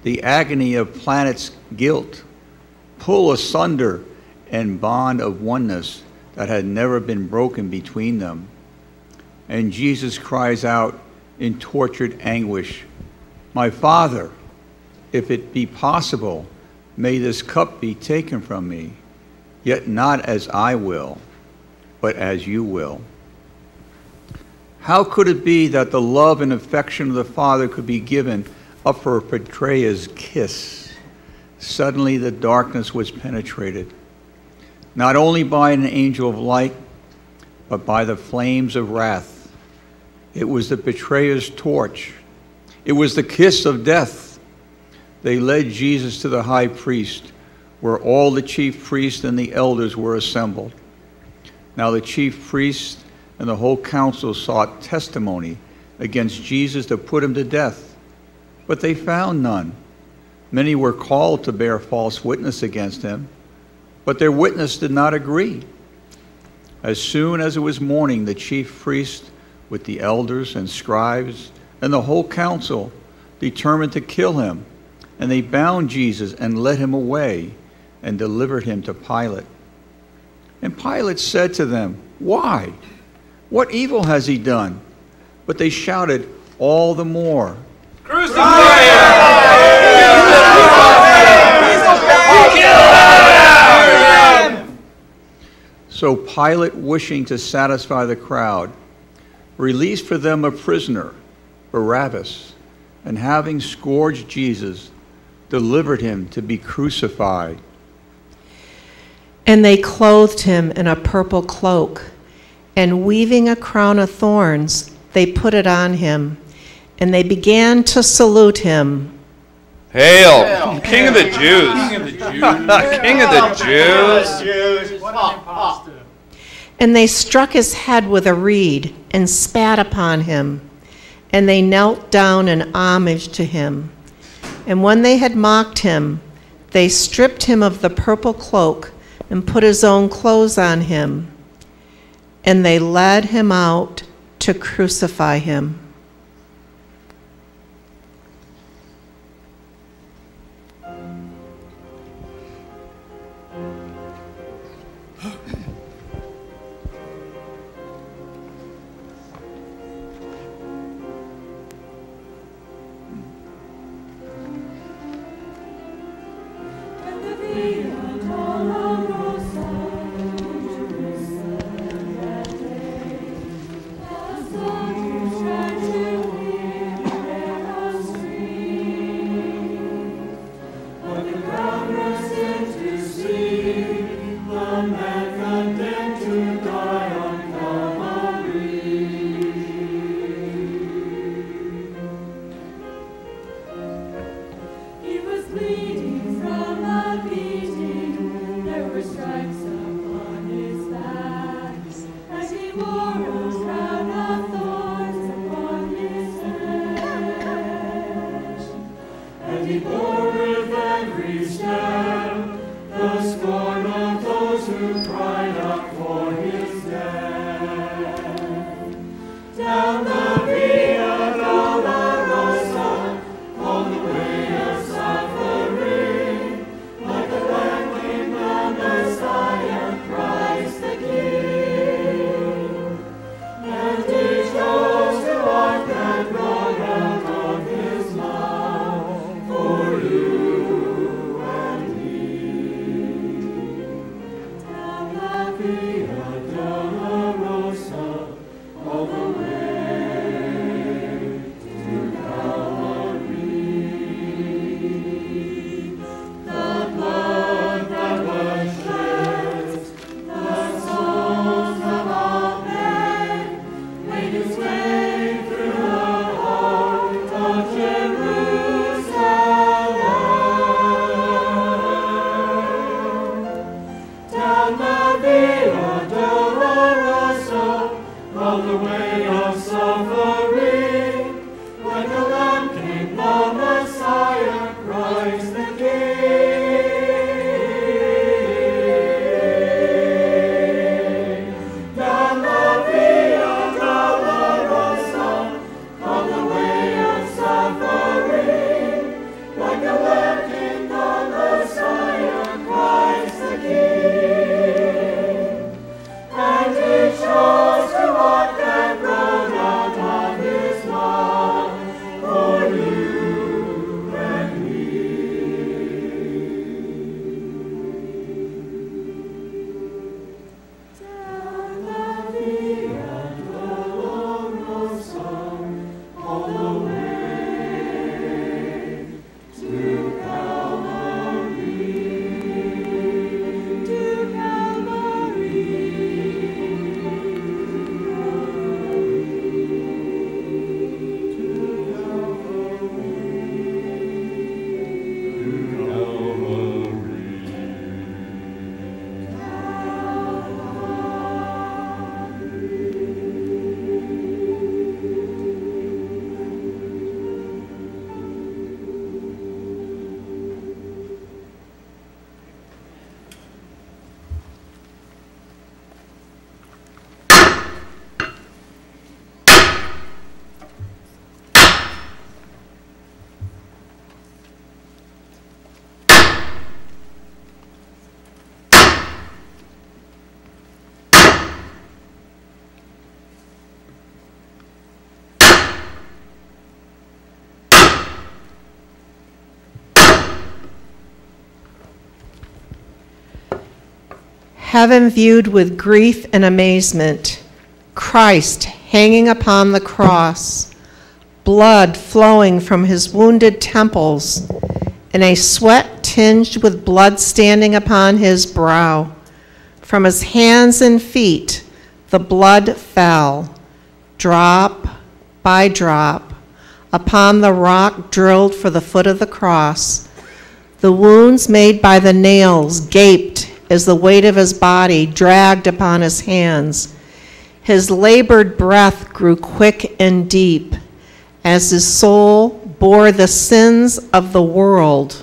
the agony of planet's guilt, pull asunder and bond of oneness that had never been broken between them. And Jesus cries out in tortured anguish, "My Father, if it be possible, may this cup be taken from me, yet not as I will, but as you will." How could it be that the love and affection of the Father could be given up for a betrayer's kiss? Suddenly the darkness was penetrated, not only by an angel of light, but by the flames of wrath. It was the betrayer's torch. It was the kiss of death. They led Jesus to the high priest, where all the chief priests and the elders were assembled. Now the chief priests and the whole council sought testimony against Jesus to put him to death, but they found none. Many were called to bear false witness against him, but their witness did not agree. As soon as it was morning, the chief priests with the elders and scribes and the whole council determined to kill him, and they bound Jesus and led him away and delivered him to Pilate. And Pilate said to them, "Why? What evil has he done?" But they shouted all the more, "Crucify him! So Pilate, wishing to satisfy the crowd, released for them a prisoner, Barabbas, and having scourged Jesus, delivered him to be crucified. And they clothed him in a purple cloak, and weaving a crown of thorns, they put it on him, and they began to salute him. Hail, King of the Jews! King of the Jews! And they struck his head with a reed and spat upon him, and they knelt down in homage to him. And when they had mocked him, they stripped him of the purple cloak and put his own clothes on him, and they led him out to crucify him. And he chose to walk that road Heaven viewed with grief and amazement, Christ hanging upon the cross, blood flowing from his wounded temples, and a sweat tinged with blood standing upon his brow. From his hands and feet the blood fell, drop by drop, upon the rock drilled for the foot of the cross. The wounds made by the nails gaped as the weight of his body dragged upon his hands. His labored breath grew quick and deep as his soul bore the sins of the world.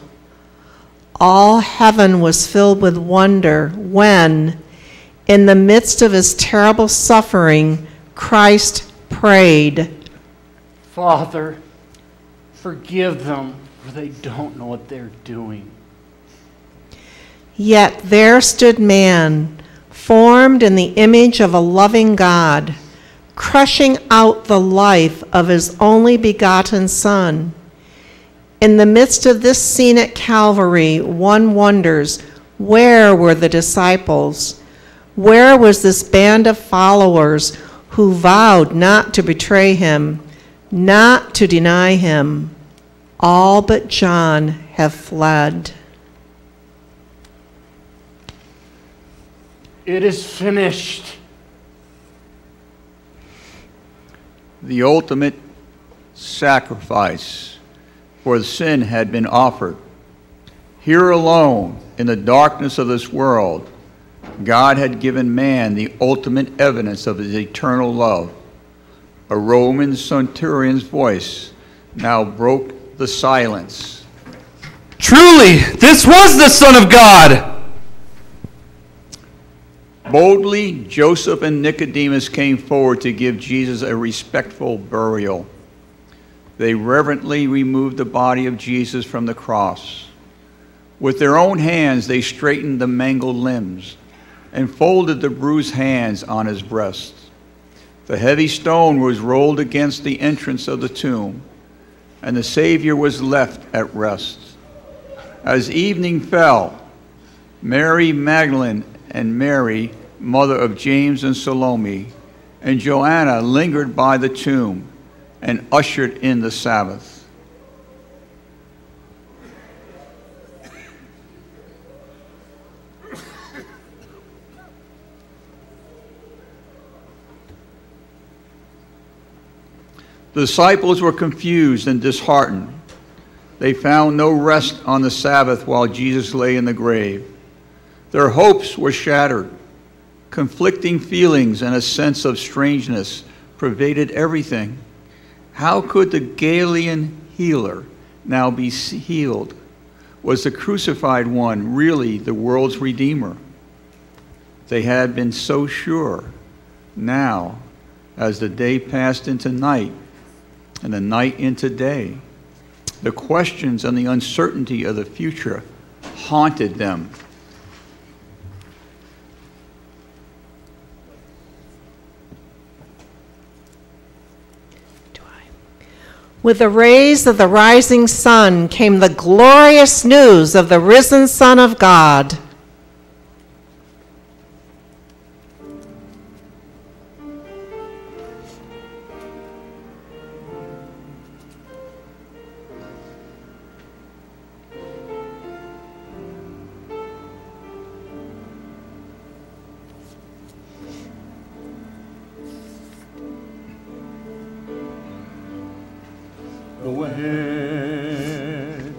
All heaven was filled with wonder when, in the midst of his terrible suffering, Christ prayed, Father, forgive them, for they don't know what they're doing. Yet there stood man, formed in the image of a loving God, crushing out the life of his only begotten Son. In the midst of this scene at Calvary, one wonders, where were the disciples? Where was this band of followers who vowed not to betray him, not to deny him? All but John have fled. It is finished. The ultimate sacrifice for sin had been offered. Here alone, in the darkness of this world, God had given man the ultimate evidence of his eternal love. A Roman centurion's voice now broke the silence. Truly, this was the Son of God! Boldly, Joseph and Nicodemus came forward to give Jesus a respectful burial. They reverently removed the body of Jesus from the cross. With their own hands, they straightened the mangled limbs and folded the bruised hands on his breast. The heavy stone was rolled against the entrance of the tomb, and the Savior was left at rest. As evening fell, Mary Magdalene and Mary, mother of James and Salome, and Joanna lingered by the tomb and ushered in the Sabbath. The disciples were confused and disheartened. They found no rest on the Sabbath while Jesus lay in the grave. Their hopes were shattered. Conflicting feelings and a sense of strangeness pervaded everything. How could the Galilean healer now be healed? Was the crucified one really the world's Redeemer? They had been so sure. Now, as the day passed into night and the night into day, the questions and the uncertainty of the future haunted them. With the rays of the rising sun came the glorious news of the risen Son of God. Go ahead,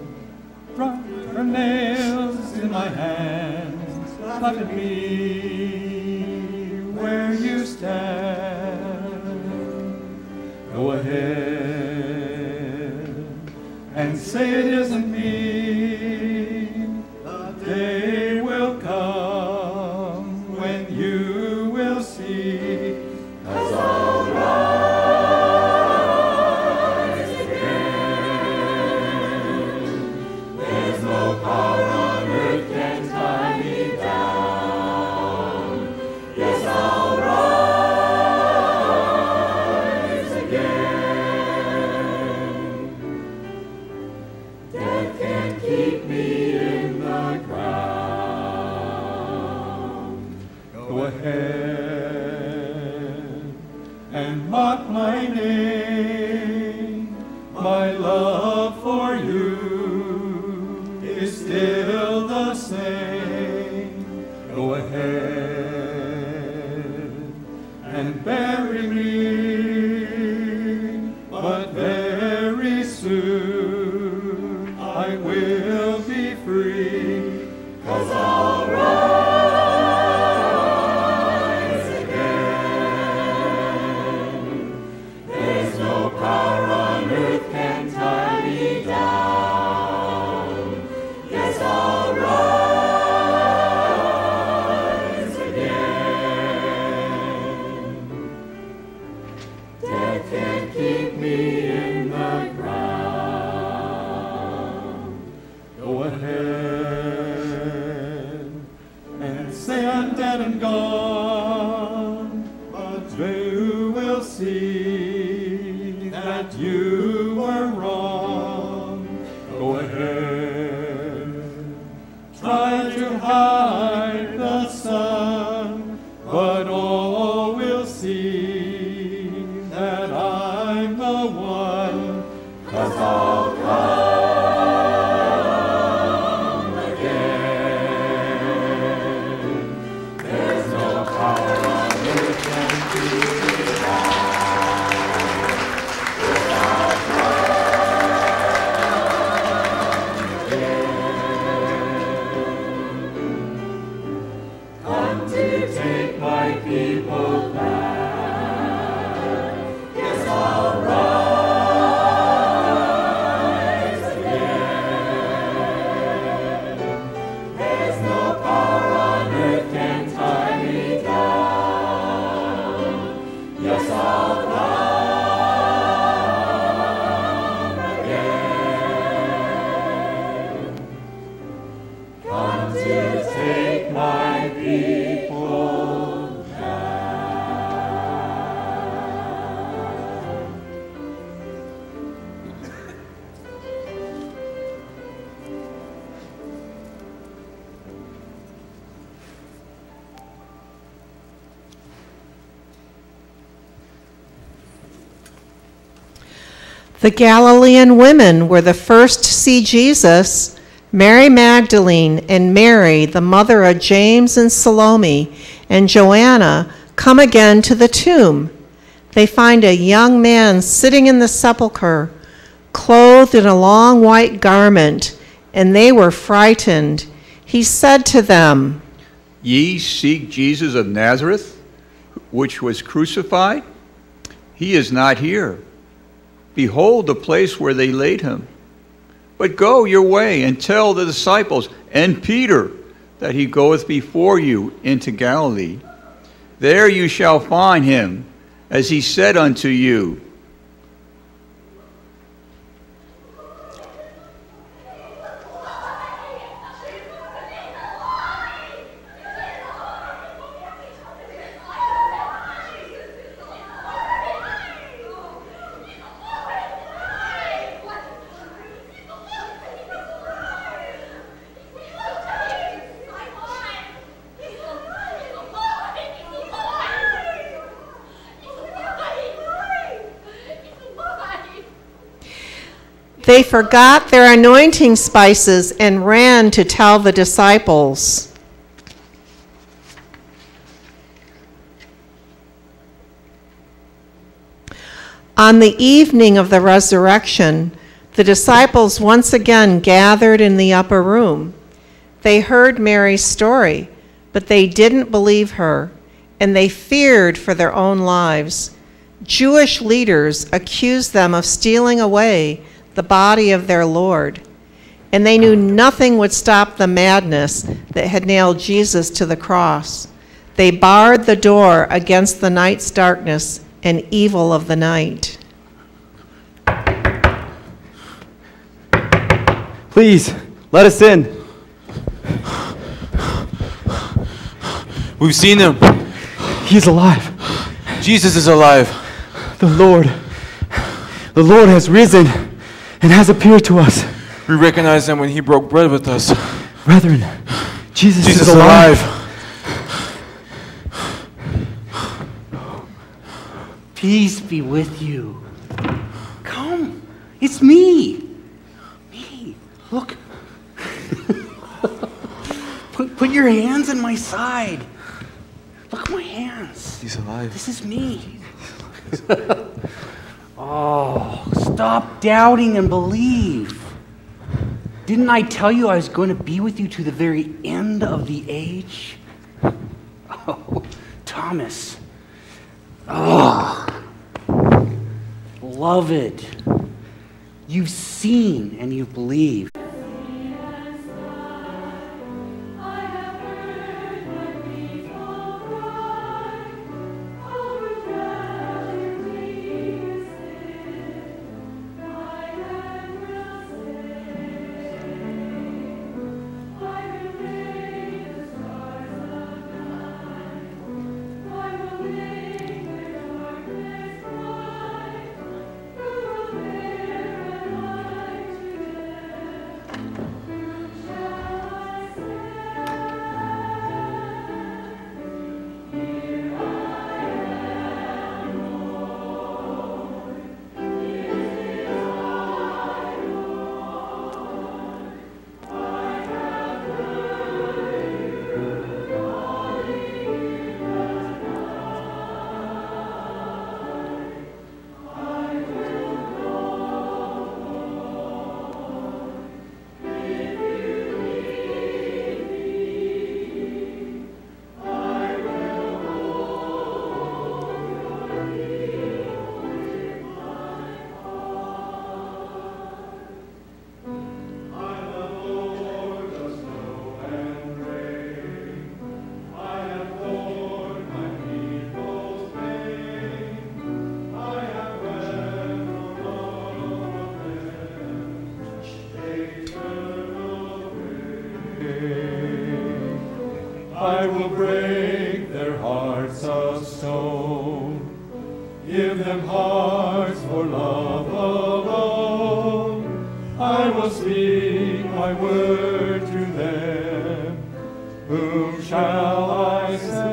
drop her nails in my hands, laugh at me where you stand. Go ahead and say it isn't me. The day will come when you will see. 'Cause I'll rise again. There's no power on earth can tie me down. Yes, I'll rise again. Death can and mock my name. My love for you is still the same. Go ahead and bury me, but very soon I will be free, 'cause I'll rise again. There's no power on earth can tie me down. Yes, I'll rise again. Death can't keep me in the ground. Go ahead and say I'm dead and gone, but you will see that you were wrong. Go ahead, try to hide the sun, but all will see that I'm the one, 'cause I'll come again. There's no power on earth can keep me down. I'll come again. Come to take my people back. Yes, I'll rise again. There's no power on earth can tie me down. Yes, I'll come again. Come to take my people back. The Galilean women were the first to see Jesus. Mary Magdalene and Mary, the mother of James and Salome, and Joanna come again to the tomb. They find a young man sitting in the sepulchre, clothed in a long white garment, and they were frightened. He said to them, Ye seek Jesus of Nazareth, which was crucified? He is not here. Behold the place where they laid him. But go your way and tell the disciples and Peter that he goeth before you into Galilee. There you shall find him, as he said unto you. They forgot their anointing spices and ran to tell the disciples. On the evening of the resurrection, the disciples once again gathered in the upper room. They heard Mary's story, but they didn't believe her, and they feared for their own lives. Jewish leaders accused them of stealing away the body of their Lord, and they knew nothing would stop the madness that had nailed Jesus to the cross. They barred the door against the night's darkness and evil of the night. Please, let us in. We've seen him. He's alive. Jesus is alive. The Lord has risen and has appeared to us. We recognized him when he broke bread with us. Brethren, Jesus is alive. Peace be with you. Come. It's me. Me. Look. Put your hands in my side. Look at my hands. He's alive. This is me. Oh, stop doubting and believe. Didn't I tell you I was going to be with you to the very end of the age? Oh, Thomas. Oh, beloved, you've seen and you've believed. I will break their hearts of stone, give them hearts for love alone. I will speak my word to them. Whom shall I send?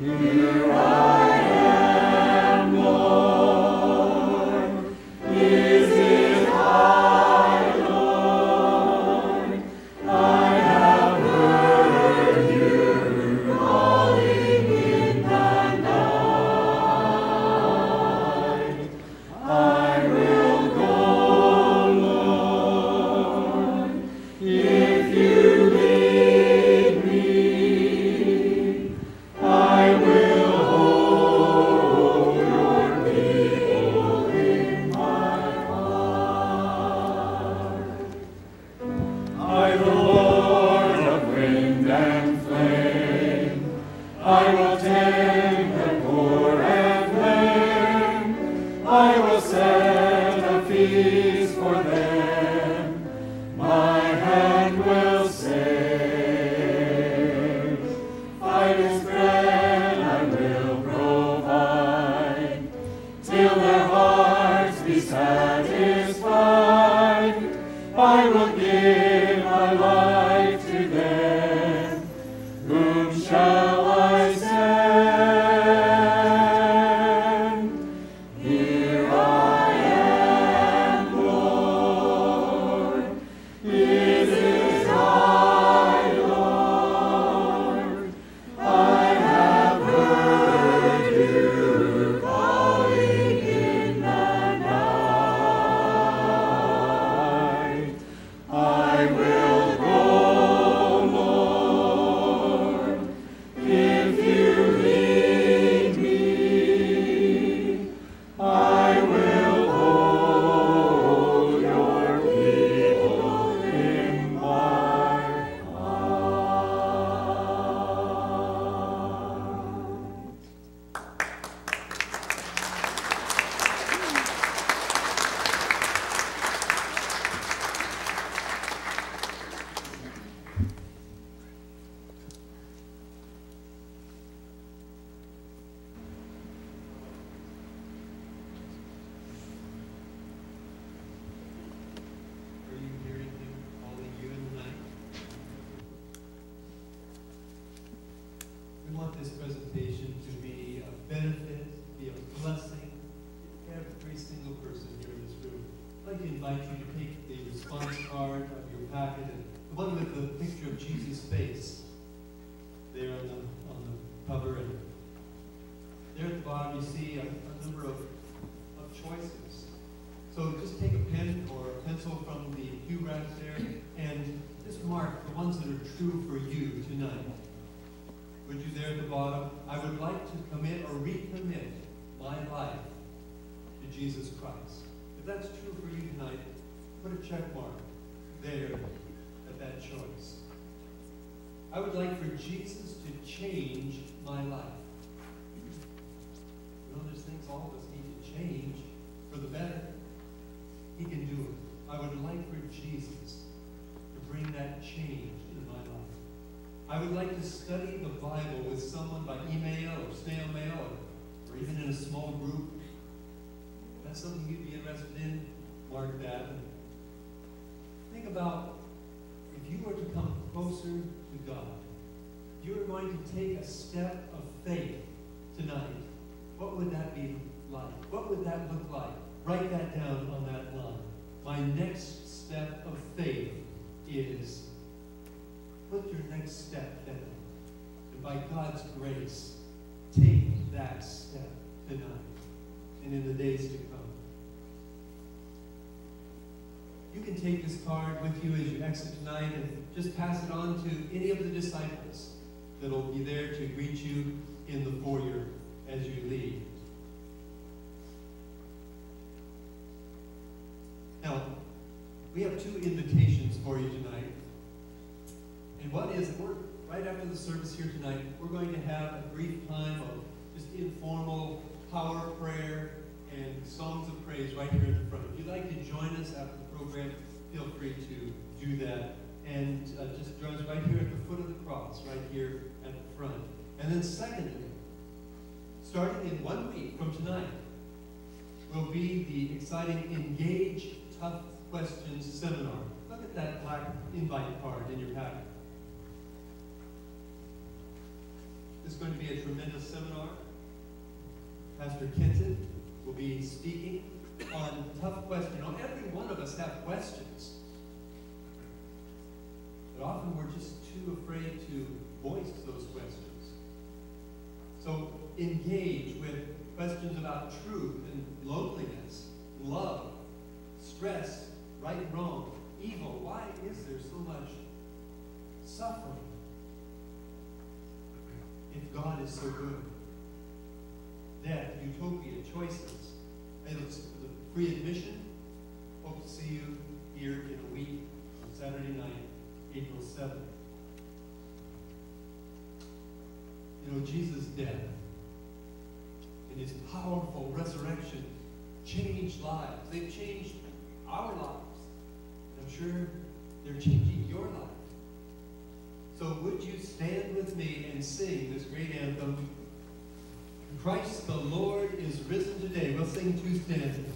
Here I am, Lord. Is it I, Lord? I have heard you calling in the night. I will go, Lord, if you lead me. I will hold your people in my heart. I, the Lord of wind and flame, I will tend the poor and lame. I will set a feast for them. My hand will save. Finest bread I will provide, till their hearts be satisfied. I will give my life to them. Whom shall I send? Here I am, Lord. there at the bottom you see a number of choices. So just take a pen or a pencil from the pew racks there and just mark the ones that are true for you tonight. Would you there at the bottom? I would like to commit or recommit my life to Jesus Christ. If that's true for you tonight, put a check mark there at that choice. I would like for Jesus to change my life. You know, there's things all of us need to change for the better. He can do it. I would like for Jesus to bring that change in my life. I would like to study the Bible with someone by email or snail mail or even in a small group. If that's something you'd be interested in, mark that. Think about if you were to come closer to God, if you were going to take a step of faith tonight, what would that be like? What would that look like? Write that down on that line. My next step of faith is, put your next step down. And by God's grace, take that step tonight and in the days to come. You can take this card with you as you exit tonight and just pass it on to any of the disciples that will be there to greet you in the foyer as you leave. Now, we have two invitations for you tonight. And one is that right after the service here tonight, we're going to have a brief time of just informal power prayer and songs of praise right here at the front. If you'd like to join us after the program, feel free to do that. And just join us right here at the foot of the cross, right here at the front. And then secondly, starting in 1 week from tonight, will be the exciting Engage Tough Questions seminar. Look at that black invite card in your packet. This is going to be a tremendous seminar. Pastor Kenton will be speaking on tough questions. You know, every one of us have questions. But often we're just too afraid to voice those questions. So engage with questions about truth and loneliness, love, stress, right and wrong, evil. Why is there so much suffering if God is so good? Death, utopia, choices. And it's the free admission. Hope to see you here in a week on Saturday night, April 7th. You know, Jesus' death and his powerful resurrection changed lives. They've changed our lives. I'm sure they're changing your life. So would you stand with me and sing this great anthem, Christ the Lord is risen today. We'll sing 2 stanzas.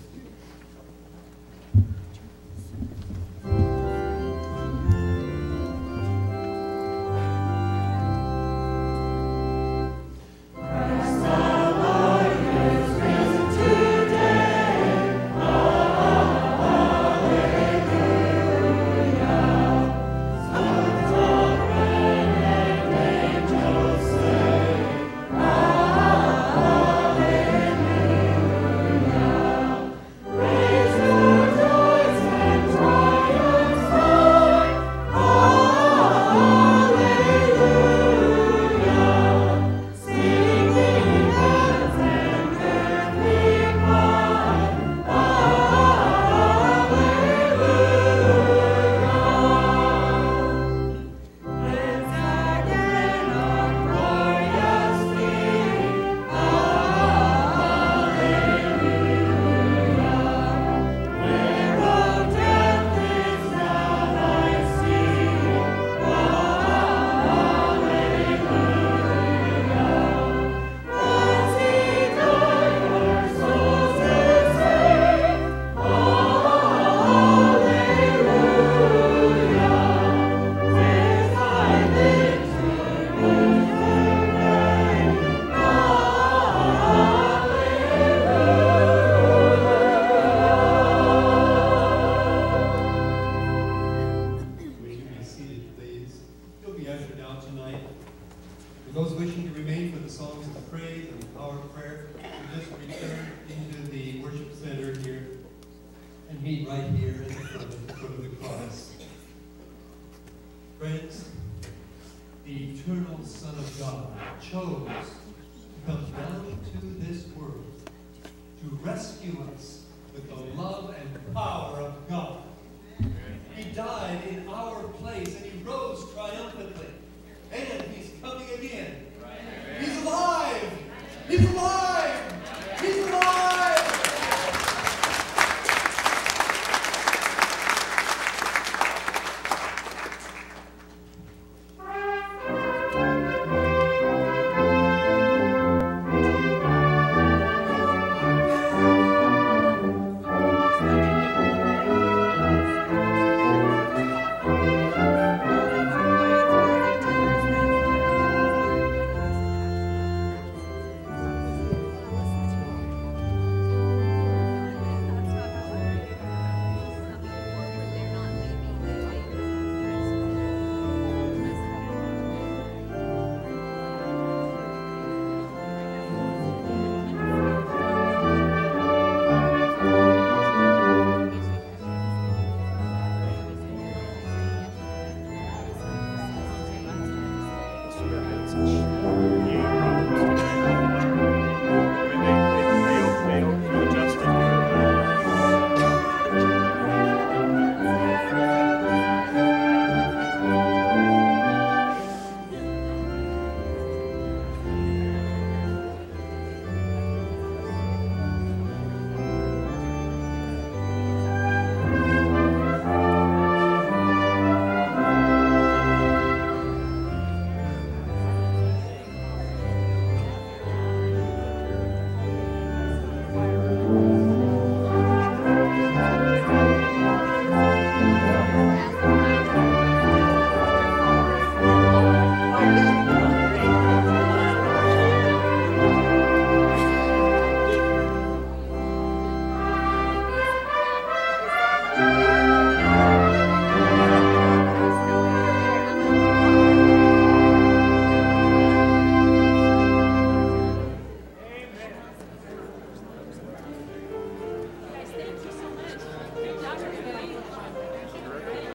prayer to just return into the worship center here and meet right here at the foot of the cross. Friends, the eternal Son of God chose to come down to this world to rescue us with the love and power of God.